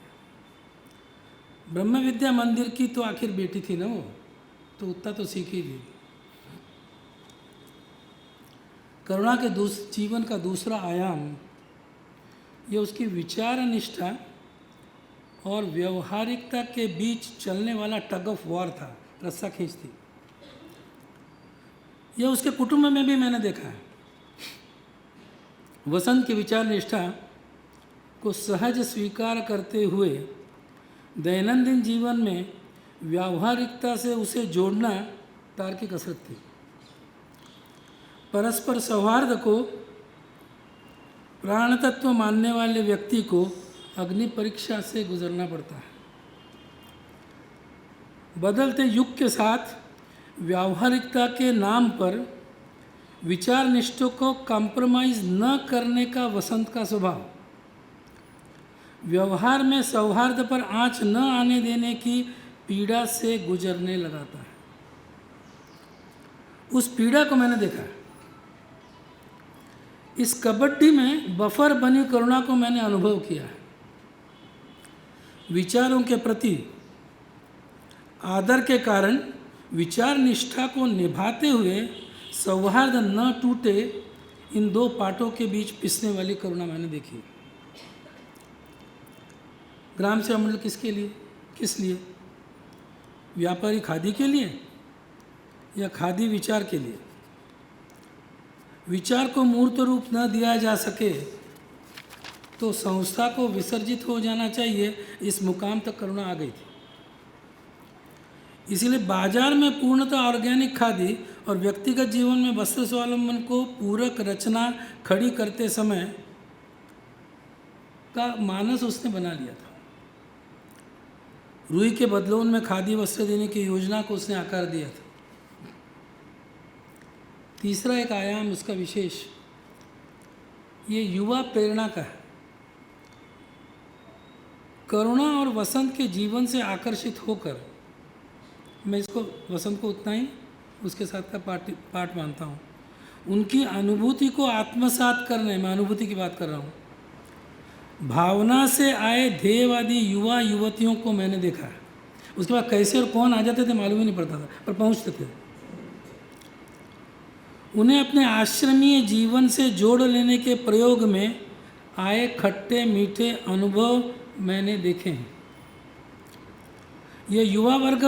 ब्रह्म विद्या मंदिर की तो आखिर बेटी थी ना वो, तो उतना तो सीखेगी। करुणा के जीवन का दूसरा आयाम ये उसकी विचार निष्ठा और व्यवहारिकता के बीच चलने वाला टग ऑफ वॉर था, रस्सा खींच थी। यह उसके कुटुंब में भी मैंने देखा है। वसंत की विचार निष्ठा को सहज स्वीकार करते हुए दैनंदिन जीवन में व्यावहारिकता से उसे जोड़ना तार्किक कसरत थी। परस्पर सौहार्द को प्राण तत्व मानने वाले व्यक्ति को अग्नि परीक्षा से गुजरना पड़ता है। बदलते युग के साथ व्यावहारिकता के नाम पर विचार निष्ठों को कॉम्प्रोमाइज न करने का वसंत का स्वभाव, व्यवहार में सौहार्द पर आंच न आने देने की पीड़ा से गुजरने लगाता है। उस पीड़ा को मैंने देखा। इस कबड्डी में बफर बनी करुणा को मैंने अनुभव किया है। विचारों के प्रति आदर के कारण विचार निष्ठा को निभाते हुए सौहार्द न टूटे, इन दो पाटों के बीच पिसने वाली करुणा मैंने देखी। ग्राम सेवा मंडल किसके लिए, किस लिए? व्यापारी खादी के लिए या खादी विचार के लिए? विचार को मूर्त रूप न दिया जा सके तो संस्था को विसर्जित हो जाना चाहिए, इस मुकाम तक करुणा आ गई थी। इसलिए बाजार में पूर्णतः ऑर्गेनिक खादी और व्यक्तिगत जीवन में वस्त्र स्वावलंबन को पूरक रचना खड़ी करते समय का मानस उसने बना लिया था। रुई के बदलों में खादी वस्त्र देने की योजना को उसने आकार दिया था। तीसरा एक आयाम उसका विशेष ये युवा प्रेरणा का है। करुणा और वसंत के जीवन से आकर्षित होकर मैं इसको वसंत को उतना ही उसके साथ का पाठ मानता हूँ। उनकी अनुभूति को आत्मसात करने में, अनुभूति की बात कर रहा हूँ, भावना से आए ध्येयवादी युवा युवतियों को मैंने देखा है। उसके बाद कैसे और कौन आ जाते थे मालूम ही नहीं पड़ता था, पर पहुँचते थे। उन्हें अपने आश्रमीय जीवन से जोड़ लेने के प्रयोग में आए खट्टे मीठे अनुभव मैंने देखे हैं। ये युवा वर्ग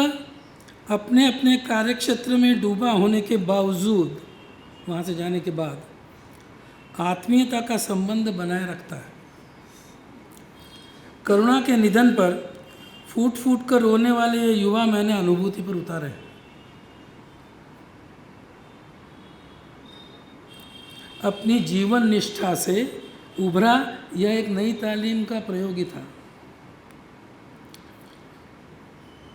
अपने अपने कार्यक्षेत्र में डूबा होने के बावजूद, वहाँ से जाने के बाद आत्मीयता का संबंध बनाए रखता है। करुणा के निधन पर फूट फूट कर रोने वाले ये युवा मैंने अनुभूति पर उतारे हैं। अपनी जीवन निष्ठा से उभरा यह एक नई तालीम का प्रयोग ही था।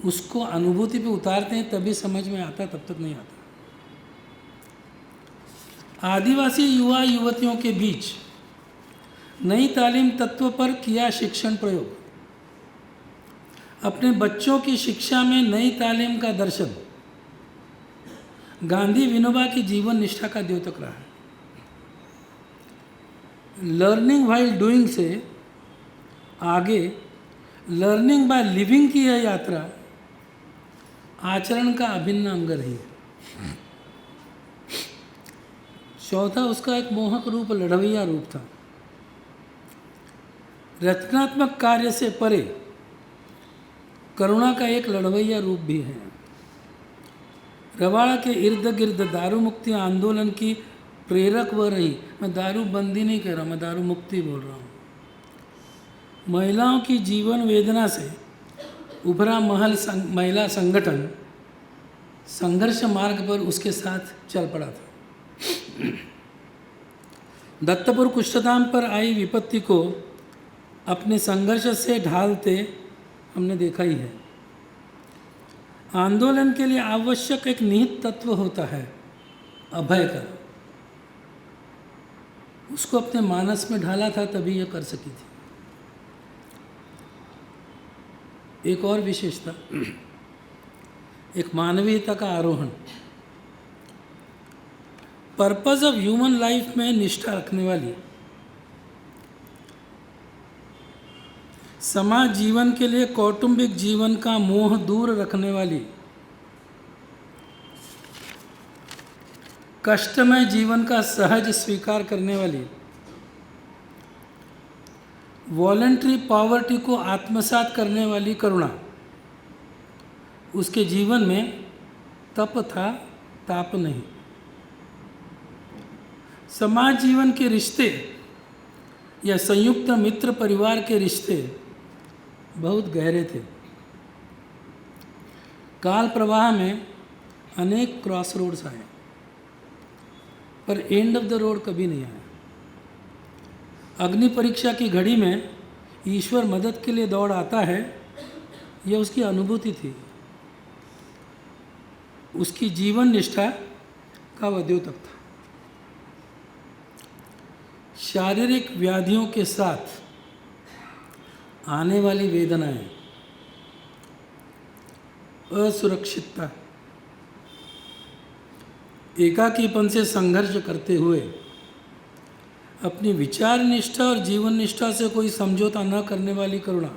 उसको अनुभूति पे उतारते हैं तभी समझ में आता, तब तक नहीं आता। आदिवासी युवा युवतियों के बीच नई तालीम तत्व पर किया शिक्षण प्रयोग, अपने बच्चों की शिक्षा में नई तालीम का दर्शन गांधी विनोबा की जीवन निष्ठा का द्योतक रहा है। लर्निंग व्हाइल डूइंग से आगे लर्निंग बाय लिविंग की यह यात्रा आचरण का अभिन्न अंग रही है। चौथा उसका एक मोहक रूप लड़वैया रूप था। रचनात्मक कार्य से परे करुणा का एक लड़वैया रूप भी है। रवाड़ा के इर्द गिर्द दारू मुक्ति आंदोलन की प्रेरक वह रही। मैं दारू बंदी नहीं कह रहा, मैं दारू मुक्ति बोल रहा हूँ। महिलाओं की जीवन वेदना से उभरा महिला संगठन संघर्ष मार्ग पर उसके साथ चल पड़ा था। दत्तपुर कुष्ठधाम पर आई विपत्ति को अपने संघर्ष से ढालते हमने देखा ही है। आंदोलन के लिए आवश्यक एक निहित तत्व होता है, अभय का। उसको अपने मानस में ढाला था, तभी यह कर सकी थी। एक और विशेषता, एक मानवीयता का आरोहण। पर्पस ऑफ ह्यूमन लाइफ में निष्ठा रखने वाली, समाज जीवन के लिए कौटुंबिक जीवन का मोह दूर रखने वाली, कष्टमय जीवन का सहज स्वीकार करने वाली, वॉलंटरी पॉवर्टी को आत्मसात करने वाली करुणा। उसके जीवन में तप था, ताप नहीं। समाज जीवन के रिश्ते या संयुक्त मित्र परिवार के रिश्ते बहुत गहरे थे। काल प्रवाह में अनेक क्रॉस रोड्स आए, पर एंड ऑफ द रोड कभी नहीं आया। अग्नि परीक्षा की घड़ी में ईश्वर मदद के लिए दौड़ आता है, यह उसकी अनुभूति थी। उसकी जीवन निष्ठा का वह द्योतक था। शारीरिक व्याधियों के साथ आने वाली वेदनाएं, असुरक्षितता, एकाकीपन से संघर्ष करते हुए अपनी विचार निष्ठा और जीवन निष्ठा से कोई समझौता न करने वाली करुणा,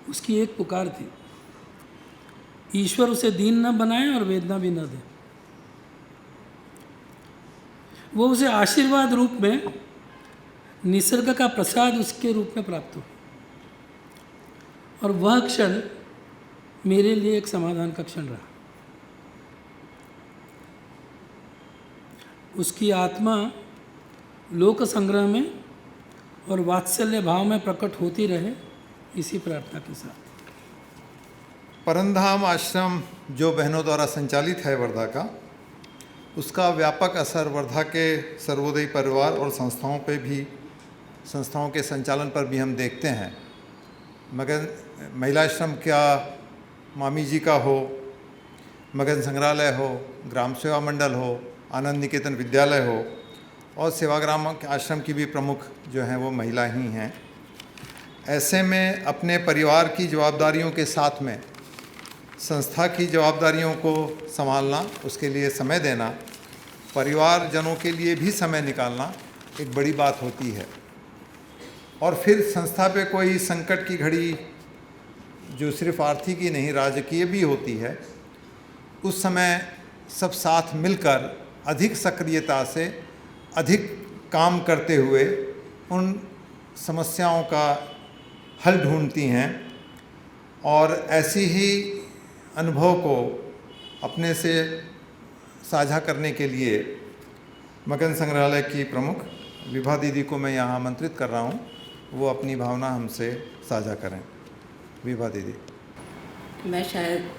उसकी एक पुकार थी। ईश्वर उसे दीन न बनाए और वेदना भी न दे। वो उसे आशीर्वाद रूप में, निसर्ग का प्रसाद उसके रूप में प्राप्त हो। और वह क्षण मेरे लिए एक समाधान का क्षण रहा। उसकी आत्मा लोक संग्रह में और वात्सल्य भाव में प्रकट होती रहे, इसी प्रार्थना के साथ। परमधाम आश्रम जो बहनों द्वारा संचालित है वर्धा का, उसका व्यापक असर वर्धा के सर्वोदयी परिवार और संस्थाओं पे भी, संस्थाओं के संचालन पर भी हम देखते हैं। मगन महिला आश्रम क्या मामी जी का हो, मगन संग्रहालय हो, ग्राम सेवा मंडल हो, आनंद निकेतन विद्यालय हो, और सेवाग्राम आश्रम की भी प्रमुख जो हैं वो महिला ही हैं। ऐसे में अपने परिवार की जवाबदारियों के साथ में संस्था की जवाबदारियों को संभालना, उसके लिए समय देना, परिवारजनों के लिए भी समय निकालना एक बड़ी बात होती है। और फिर संस्था पे कोई संकट की घड़ी जो सिर्फ आर्थिक ही नहीं राजकीय भी होती है, उस समय सब साथ मिलकर अधिक सक्रियता से अधिक काम करते हुए उन समस्याओं का हल ढूंढती हैं। और ऐसी ही अनुभव को अपने से साझा करने के लिए मगन संग्रहालय की प्रमुख विभा दीदी को मैं यहाँ आमंत्रित कर रहा हूँ, वो अपनी भावना हमसे साझा करें। विभा दीदी। मैं शायद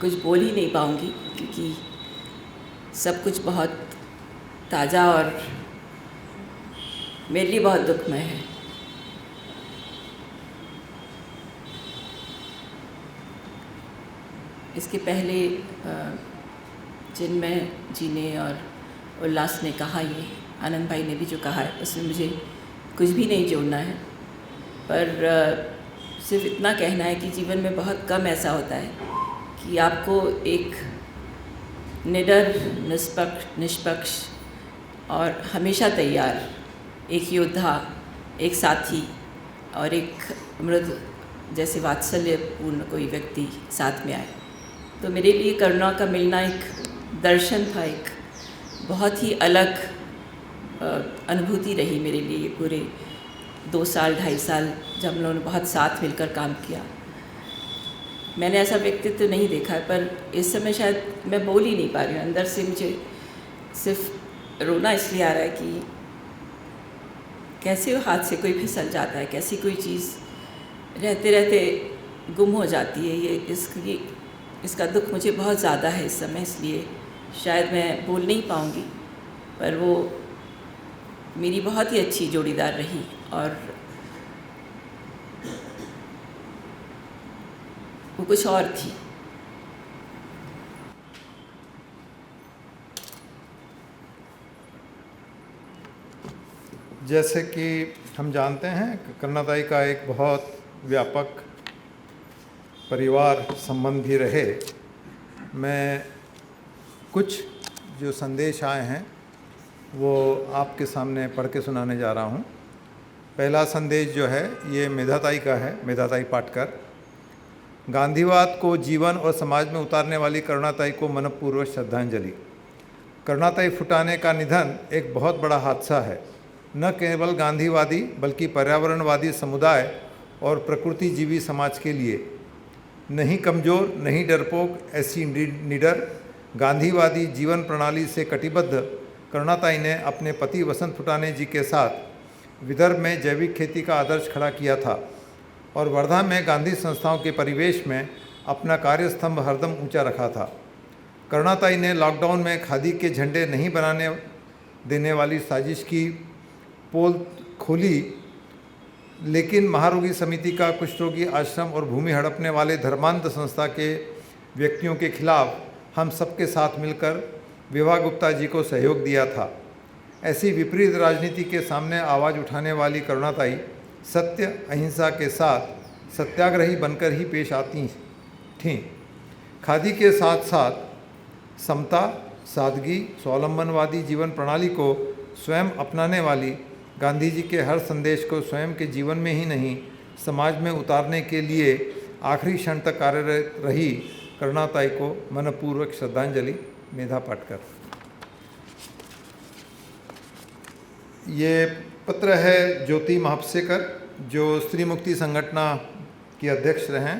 कुछ बोल ही नहीं पाऊँगी, क्योंकि सब कुछ बहुत ताज़ा और मेरे लिए बहुत दुखमय है। इसके पहले जिनमें जी ने और उल्लास ने कहा, ये आनंद भाई ने भी जो कहा है, उसमें मुझे कुछ भी नहीं जोड़ना है, पर सिर्फ इतना कहना है कि जीवन में बहुत कम ऐसा होता है कि आपको एक निडर, निष्पक्ष और हमेशा तैयार एक योद्धा, एक साथी और एक मृद जैसे वात्सल्यपूर्ण कोई व्यक्ति साथ में आए। तो मेरे लिए करुणा का मिलना एक दर्शन था, एक बहुत ही अलग अनुभूति रही मेरे लिए। पूरे 2 साल 2.5 साल जब हम लोगों ने बहुत साथ मिलकर काम किया, मैंने ऐसा व्यक्तित्व नहीं देखा है। पर इस समय शायद मैं बोल ही नहीं पा रही हूँ, अंदर से मुझे सिर्फ रोना इसलिए आ रहा है कि कैसे वो हाथ से कोई फिसल जाता है, कैसी कोई चीज़ रहते रहते गुम हो जाती है। ये इसका दुख मुझे बहुत ज़्यादा है इस समय, इसलिए शायद मैं बोल नहीं पाऊँगी, पर वो मेरी बहुत ही अच्छी जोड़ीदार रही और वो कुछ और थी। जैसे कि हम जानते हैं कि करुणाताई का एक बहुत व्यापक परिवार संबंध भी रहे। मैं कुछ जो संदेश आए हैं वो आपके सामने पढ़ के सुनाने जा रहा हूँ। पहला संदेश जो है ये मेधाताई का है, मेधाताई पाटकर। गांधीवाद को जीवन और समाज में उतारने वाली करुणाताई को मनपूर्वक श्रद्धांजलि। करुणाताई फुटाने का निधन एक बहुत बड़ा हादसा है, न केवल गांधीवादी बल्कि पर्यावरणवादी समुदाय और प्रकृति जीवी समाज के लिए। नहीं कमज़ोर, नहीं डरपोक, ऐसी निडर गांधीवादी जीवन प्रणाली से कटिबद्ध करुणाताई ने अपने पति वसंत फुटाने जी के साथ विदर्भ में जैविक खेती का आदर्श खड़ा किया था और वर्धा में गांधी संस्थाओं के परिवेश में अपना कार्यस्तंभ हरदम ऊंचा रखा था। करुणाताई ने लॉकडाउन में खादी के झंडे नहीं बनाने देने वाली साजिश की पोल खोली, लेकिन महारोगी समिति का कुष्ठ रोगी आश्रम और भूमि हड़पने वाले धर्मांध संस्था के व्यक्तियों के खिलाफ हम सबके साथ मिलकर विभा गुप्ता जी को सहयोग दिया था। ऐसी विपरीत राजनीति के सामने आवाज़ उठाने वाली करुणाताई सत्य अहिंसा के साथ सत्याग्रही बनकर ही पेश आती थीं। खादी के साथ साथ समता, सादगी, स्वावलंबनवादी जीवन प्रणाली को स्वयं अपनाने वाली गांधी जी के हर संदेश को स्वयं के जीवन में ही नहीं समाज में उतारने के लिए आखिरी क्षण तक कार्यरत रही करुणाताई को मनपूर्वक श्रद्धांजलि। मेधा पाटकर। ये पत्र है ज्योति महापसेकर जो स्त्री मुक्ती संघटना की अध्यक्ष रहे।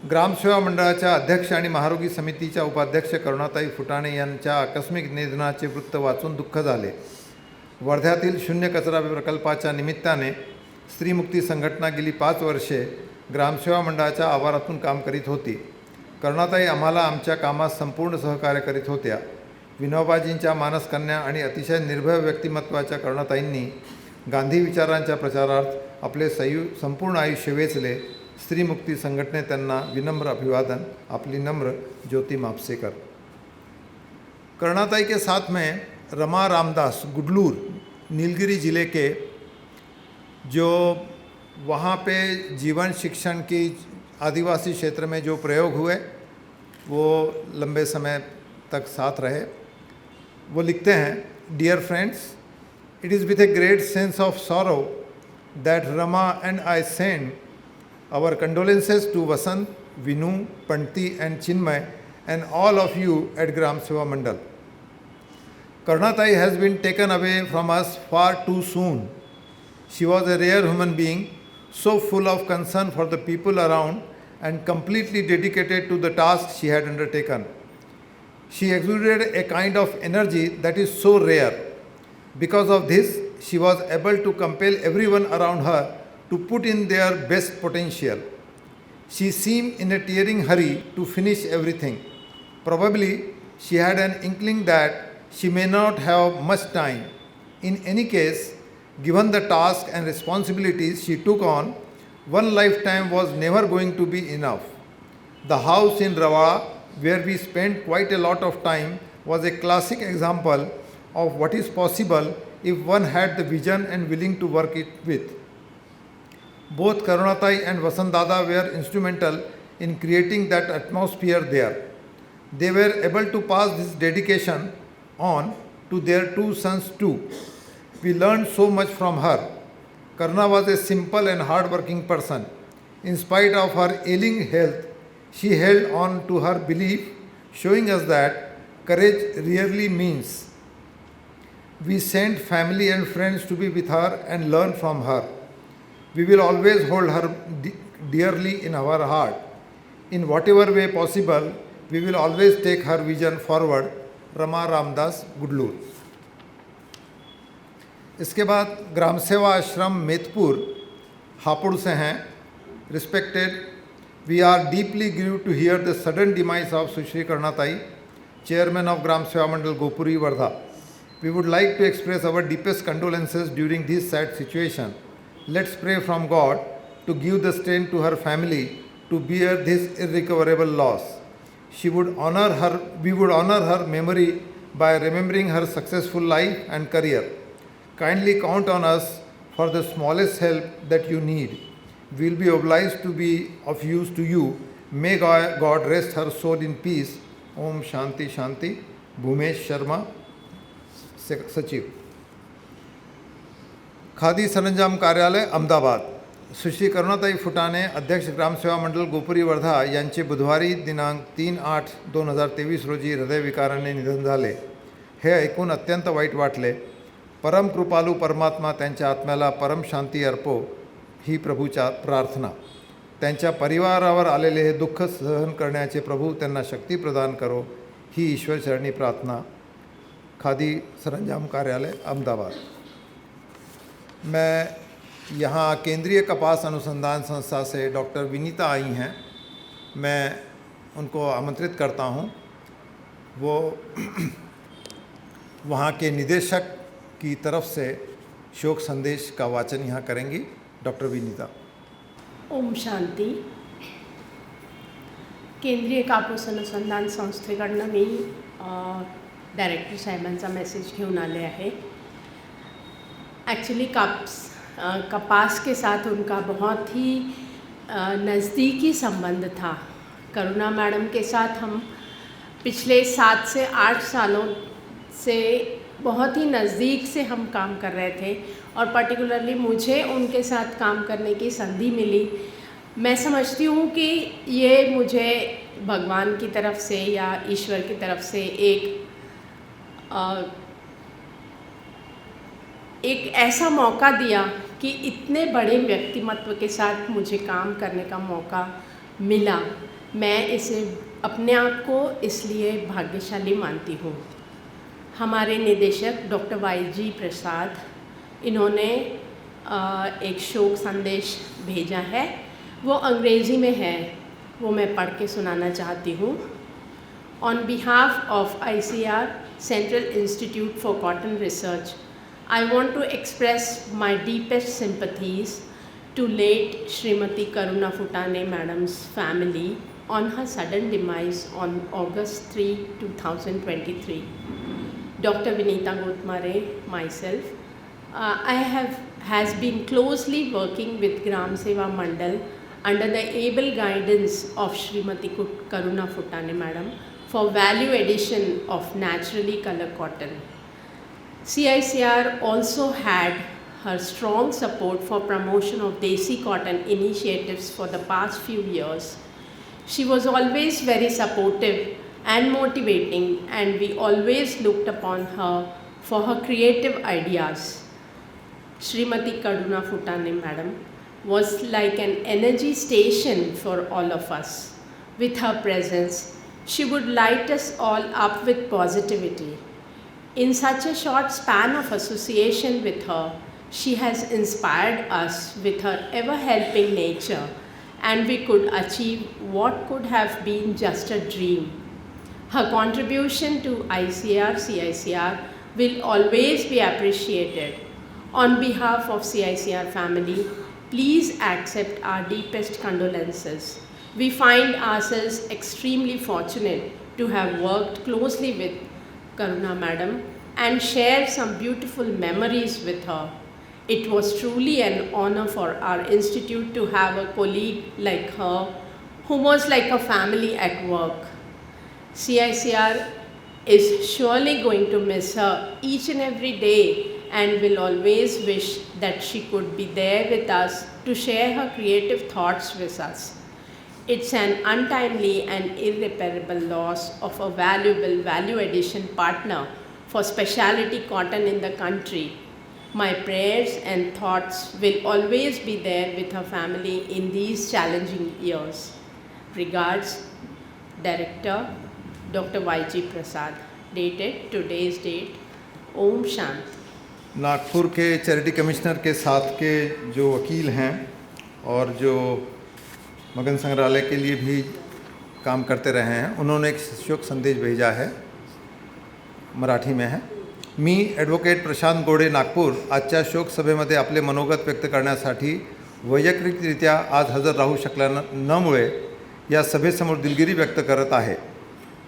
ग्रामसेवा मंडळाच्या अध्यक्ष आणि महारोगी समितीच्या उपाध्यक्ष करुणाताई फुटाणे यांच्या आकस्मिक निधनाचे वृत्त वाचून दुःख झाले। वर्ध्यातील शून्य कचरा प्रकल्पाच्या निमित्ताने स्त्री मुक्ती संघटना गेली 5 वर्षे ग्रामसेवा मंडळाच्या आवारातून काम करीत होती। करुणाताई आम्हाला आमच्या कामात संपूर्ण सहकार्य करीत होत्या। विनोबाजींच्या मानसकन्या आणि अतिशय निर्भय व्यक्तिमत्वाच्या करुणाताईंनी गांधी विचारांच्या प्रचारार्थ आपले संपूर्ण आयुष्य वेचले। स्त्री मुक्ती संघटने त्यांना विनम्र अभिवादन। आपली नम्र ज्योति मापसेकर। करुणाताई के साथ में रमा रामदास गुडलूर नीलगिरी ज़िले के, जो वहाँ पे जीवन शिक्षण की आदिवासी क्षेत्र में जो प्रयोग हुए वो लंबे समय तक साथ रहे। वो लिखते हैं, dear friends, it is with a great sense of sorrow that Rama and I send our condolences to Vasant, Vinu, Panti and Chinmay and all of you at Gram Seva Mandal. Karunatai has been taken away from us far too soon. She was a rare human being, so full of concern for the people around and completely dedicated to the task she had undertaken. She exuded a kind of energy that is so rare. Because of this, she was able to compel everyone around her to put in their best potential. She seemed in a tearing hurry to finish everything. Probably she had an inkling that she may not have much time. In any case, given the task and responsibilities she took on, one lifetime was never going to be enough. The house in Rawara, where we spent quite a lot of time, was a classic example of what is possible if one had the vision and willing to work it with. Both Karunatai and Vasant Dada were instrumental in creating that atmosphere there. They were able to pass this dedication on to their 2 sons too. We learned so much from her. Karuna was a simple and hard-working person. In spite of her ailing health, she held on to her belief, showing us that courage really means. We sent family and friends to be with her and learn from her. We will always hold her dearly in our heart. In whatever way possible, we will always take her vision forward. Rama Ramdas Gudalur. इसके बाद ग्राम सेवा आश्रम मेतपुर हापुड़ से हैं। Respected, we are deeply grieve to hear the sudden demise of Sushri Karunatai, chairman of Gram Seva Mandal Gopuri Wardha. We would like to express our deepest condolences during this sad situation. Let's pray from God to give the strength to her family to bear this irrecoverable loss. We would honor her memory by remembering her successful life and career. Kindly count on us for the smallest help that you need. We will be obliged to be of use to you. May God rest her soul in peace. Om Shanti Shanti. Bhumesh Sharma, सचिव, खादी सरंजाम कार्यालय अहमदाबाद. सुश्री करुणाताई फुटाणे, अध्यक्ष ग्राम सेवा मंडल गोपुरी वर्धा यांचे बुधवारी दिनांक 3/8/2023 रोजी हृदयविकाराने निधन झाले. हे ऐकून अत्यंत वाईट वाटले. परम कृपालू परमात्मा त्यांच्या आत्म्याला परम शांती अर्पो ही प्रभूच्या प्रार्थना. त्यांच्या परिवारावर आलेले हे दुःख सहन करण्याचे प्रभू त्यांना शक्ती प्रदान करो ही ईश्वरचरणी प्रार्थना. खादी सरंजाम कार्यालय अहमदाबाद. मैं यहाँ केंद्रीय कपास अनुसंधान संस्था से डॉक्टर विनीता आई हैं. मैं उनको आमंत्रित करता हूँ. वो वहाँ के निदेशक की तरफ से शोक संदेश का वाचन यहाँ करेंगी. डॉक्टर विनीता. ओम शांती. केंद्रीय कापूस अनुसंधान संस्थेकडनं मी डायरेक्टर साहेबांचा मेसेज घेऊन आले आहे. एक्चुअली कपास के साथ उनका बहुत ही नज़दीकी संबंध था. करुणा मैडम के साथ हम पिछले 7 से 8 सालों से बहुत ही नज़दीक से हम काम कर रहे थे और पर्टिकुलरली मुझे उनके साथ काम करने की संधि मिली. मैं समझती हूँ कि ये मुझे भगवान की तरफ से या ईश्वर की तरफ से एक ऐसा मौका दिया कि इतने बड़े व्यक्तिमत्व के साथ मुझे काम करने का मौका मिला. मैं इसे अपने आप को इसलिए भाग्यशाली मानती हूँ. हमारे निदेशक डॉक्टर वाईजी प्रसाद, इन्होंने एक शोक संदेश भेजा है. वो अंग्रेज़ी में है, वो मैं पढ़ के सुनाना चाहती हूँ. On behalf of ICR Central Institute for Cotton Research, I want to express my deepest sympathies to late Srimati Karuna Futane Madam's family on her sudden demise on August 3, 2023. Dr. Vinita Gotmare, myself, has been closely working with Gram Seva Mandal under the able guidance of Srimati Karuna Futane Madam for value addition of naturally colored cotton. CICR also had her strong support for promotion of Desi cotton initiatives for the past few years. She was always very supportive and motivating, and we always looked upon her for her creative ideas. Srimati Karuna Futane Madam was like an energy station for all of us. With her presence, she would light us all up with positivity. In such a short span of association with her, she has inspired us with her ever-helping nature, and we could achieve what could have been just a dream. Her contribution to CICR will always be appreciated. On behalf of CICR family, please accept our deepest condolences. We find ourselves extremely fortunate to have worked closely with Karuna Madam and share some beautiful memories with her. It was truly an honor for our institute to have a colleague like her who was like a family at work. CICR is surely going to miss her each and every day and will always wish that she could be there with us to share her creative thoughts with us. It's an untimely and irreparable loss of a valuable value addition partner for specialty cotton in the country. My prayers and thoughts will always be there with her family in these challenging years. Regards, Director Dr. YG Prasad, dated today's date. Om Shanti. Nagpur के charity commissioner के साथ के जो वकील हैं और जो मगन संग्रहालय के लिए भी काम करते रहे हैं, उन्होंने एक शोक संदेश भेजा है, मराठी में है. मी ॲडव्होकेट प्रशांत गोडे नागपूर आजच्या शोक सभेमध्ये आपले मनोगत व्यक्त करण्यासाठी वैयक्तिकरित्या आज हजर राहू शकल्या नमुळे या सभेसमोर दिलगिरी व्यक्त करत आहे.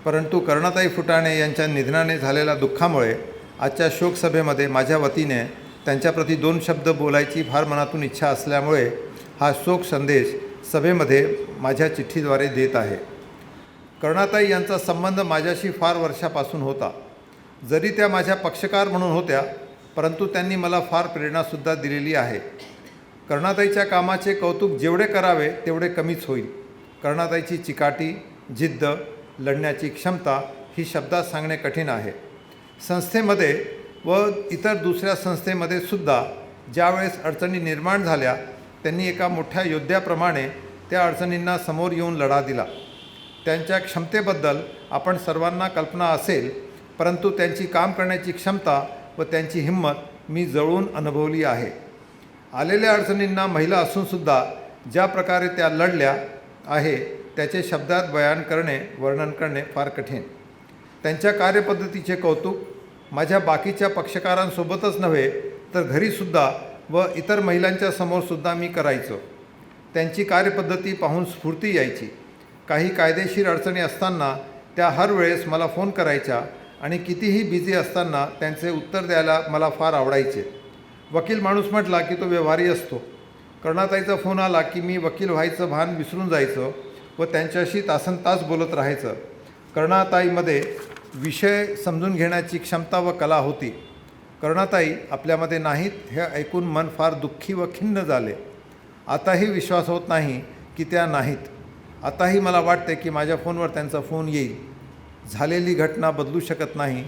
परंतु करुणाताई फुटाणे यांच्या निधनाने झालेल्या दुःखामुळे आजच्या शोकसभेमध्ये माझ्या वतीने त्यांच्याप्रती 2 शब्द बोलायची फार मनातून इच्छा असल्यामुळे हा शोक संदेश सभेमध्ये माझ्या चिठ्ठीद्वारे देत आहे. करुणाताई यांचा संबंध माझ्याशी फार वर्षापासून होता. जरी त्या माझ्या पक्षकार म्हणून होत्या, परंतु त्यांनी मला फार प्रेरणासुद्धा दिलेली आहे. करुणाताईच्या कामाचे कौतुक जेवढे करावे तेवढे कमीच होईल. करुणाताईची चिकाटी, जिद्द, लढण्याची क्षमता ही शब्दात सांगणे कठीण आहे. संस्थेमध्ये व इतर दुसऱ्या संस्थेमध्ये सुद्धा ज्यावेळेस अडचणी निर्माण झाल्या, त्यांनी एका मोठ्या योद्ध्याप्रमाणे त्या अडचणींना समोर येऊन लढा दिला. त्यांच्या क्षमतेबद्दल आपण सर्वांना कल्पना असेल, परंतु त्यांची काम करण्याची क्षमता व त्यांची हिंमत मी जवळून अनुभवली आहे. आलेल्या अडचणींना महिला असूनसुद्धा ज्या प्रकारे त्या लढल्या आहे त्याचे शब्दात बयान करणे, वर्णन करणे फार कठीण. त्यांच्या कार्यपद्धतीचे कौतुक माझ्या बाकीच्या पक्षकारांसोबतच नव्हे तर घरीसुद्धा व इतर महिलांच्या समोरसुद्धा मी करायचो. त्यांची कार्यपद्धती पाहून स्फूर्ती यायची. काही कायदेशीर अडचणी असताना त्या हर वेळेस मला फोन करायच्या आणि कितीही बिझी असताना त्यांचे उत्तर द्यायला मला फार आवडायचे. वकील माणूस म्हटला की तो व्यवहारी असतो. करुणाताईचा फोन आला की मी वकील व्हायचं भान विसरून जायचं व त्यांच्याशी तासनतास बोलत राहायचं. करुणाताईमध्ये विषय समजून घेण्याची क्षमता व कला होती. करुणाताई आपल्यामध्ये नाहीत हे ऐकून मन फार दुःखी व खिन्न झाले. आताही विश्वास होत नाही की त्या नाहीत. आताही मला वाटते की माझ्या फोनवर त्यांचा फोन येईल. झालेली घटना बदलू शकत नाही.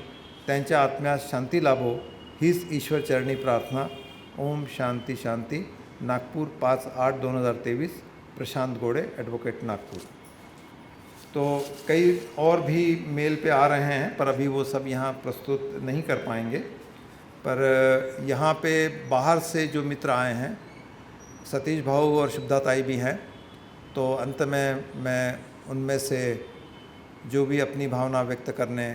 त्यांच्या आत्म्यास शांती लाभो हीच ईश्वरचरणी प्रार्थना. ओम शांती शांती. नागपुर 5/8/2023. प्रशांत गोड़े, एडवोकेट नागपुर. तो कई और भी मेल पे आ रहे हैं, पर अभी वो सब यहाँ प्रस्तुत नहीं कर पाएंगे. पर यहाँ पे बाहर से जो मित्र आए हैं, सतीश भाऊ और शुभदाताई भी हैं, तो अंत में मैं उनमें से जो भी अपनी भावना व्यक्त करने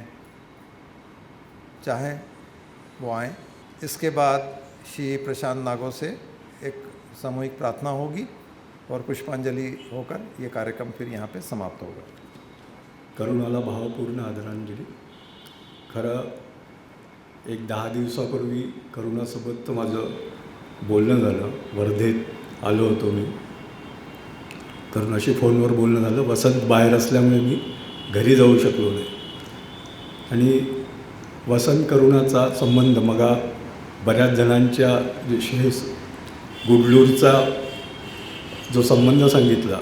चाहें वो आएँ. इसके बाद श्री प्रशांत नागो से एक सामूहिक प्रार्थना होगी और पुष्पांजलि होकर ये कार्यक्रम फिर यहाँ पे समाप्त होगा. करुणाला भावपूर्ण आदरांजली. खरं एक 10 दिवसापूर्वी करुणासोबत माझं बोलणं झालं. वर्धेत आलो होतो मी. करुणाशी फोनवर बोलणं झालं. वसंत बाहेर असल्यामुळे मी घरी जाऊ शकलो नाही. आणि वसंत करुणाचा संबंध मग बऱ्याच जणांच्या विशेष गुडलूरचा जो संबंध सांगितला,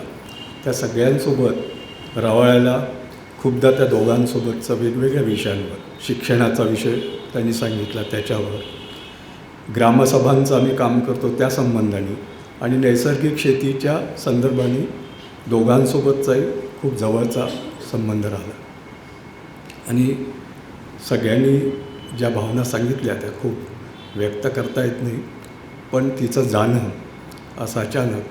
त्या सगळ्यांसोबत रवाळ्याला खूपदा त्या दोघांसोबतचा वेगवेगळ्या विषयांवर, शिक्षणाचा विषय त्यांनी सांगितला, त्याच्यावर ग्रामसभांचं आम्ही काम करतो त्या संबंधाने आणि नैसर्गिक शेतीच्या संदर्भाने दोघांसोबतचाही खूप जवळचा संबंध राहिला. आणि सगळ्यांनी ज्या भावना सांगितल्या त्या खूप व्यक्त करता येत नाही, पण तिचं जाणं असं अचानक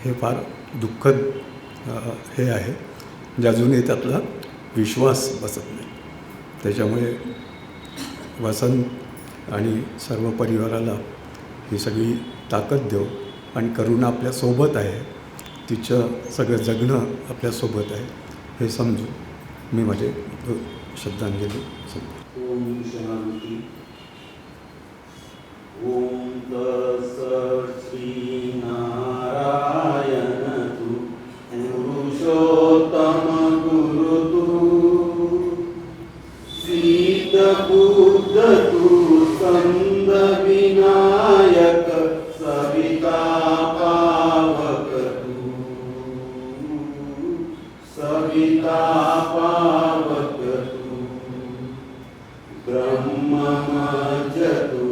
हे फार दुःखद हे आहे. अजूनही त्यातला विश्वास बसत नाही. त्याच्यामुळे वसंत आणि सर्व परिवाराला ही सगळी ताकद देऊ. आणि करुणा आपल्यासोबत आहे, तिचं सगळं जगणं आपल्यासोबत आहे हे समजून मी माझे श्रद्धांजली सांगतो. ओम शांती. ओम तत्सत्. श्री नारायण तू पुरुषोत्तम गुरु तू, सिद्ध बुद्ध तू, संत विनायक, सविता पावक तू, सविता पावक तू, ब्रह्ममज तू,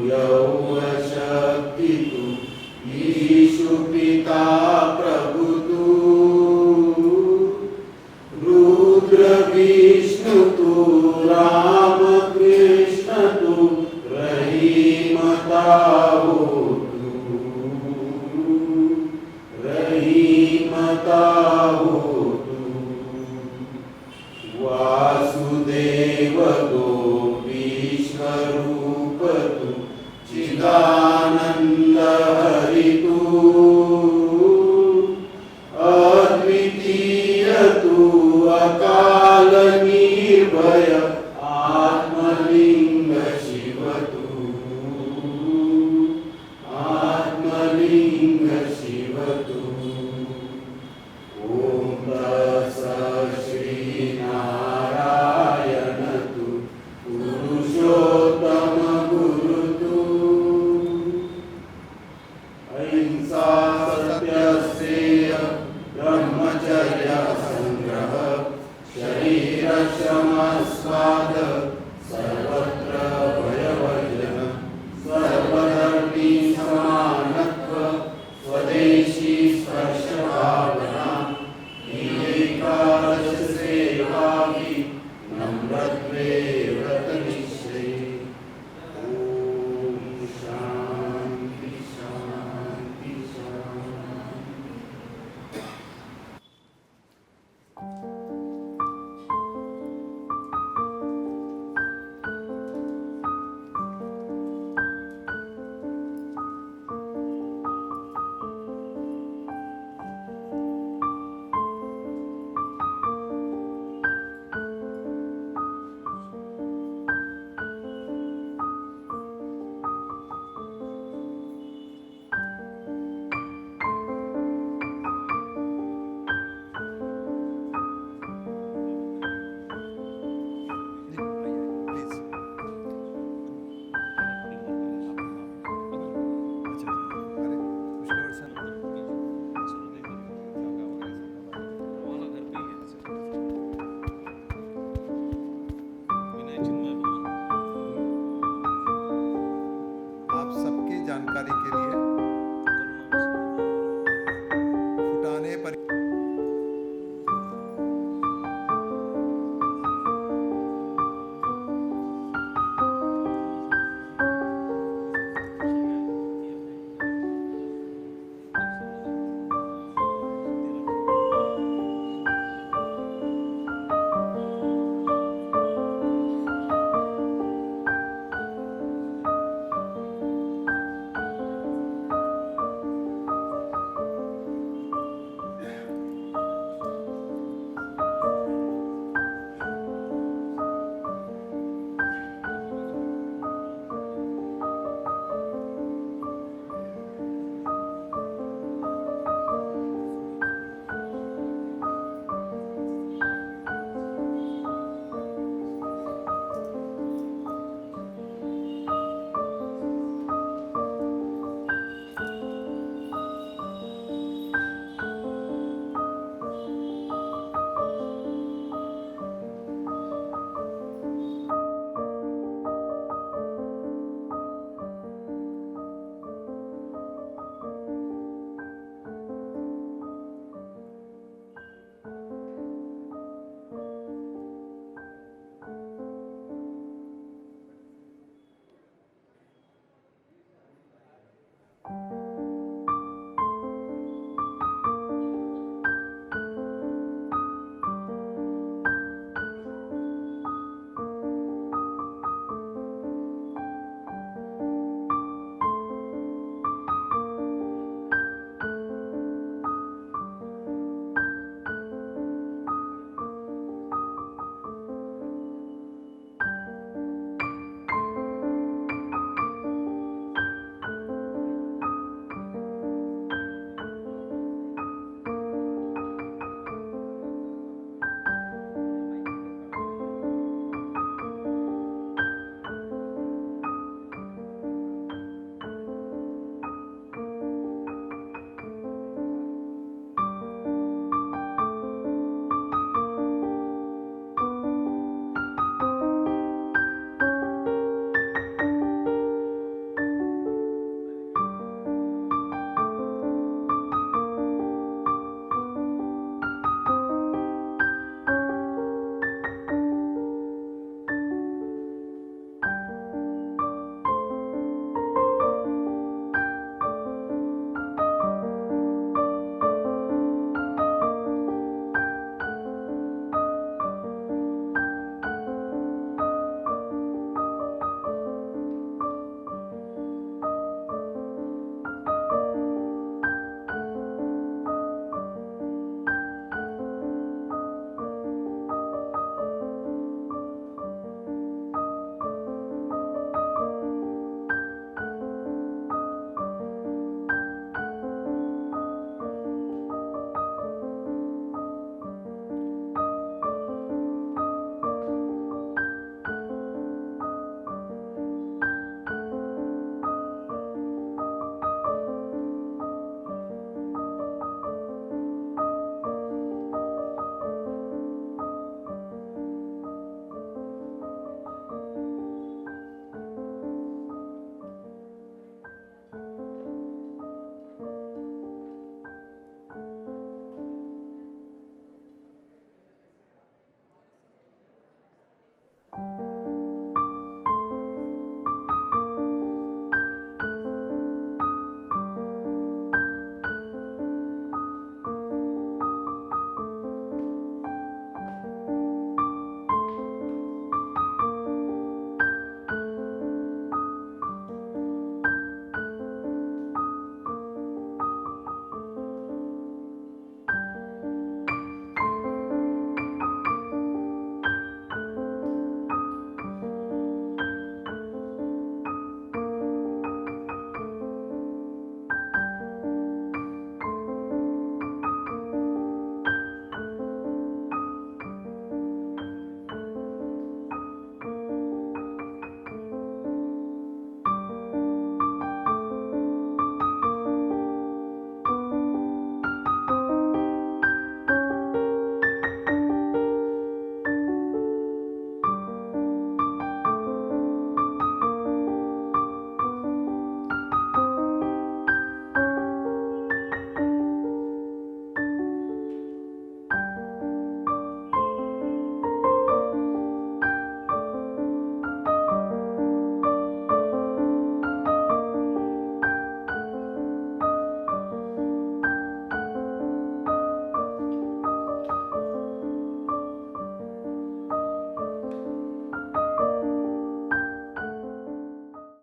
यौव शक्ति तू, ईशु पिता प्रभु तू, रूप रुद्र विष्णु तू राम कृष्ण तू रहीम ताऊ तू रहीम ताऊ तू वास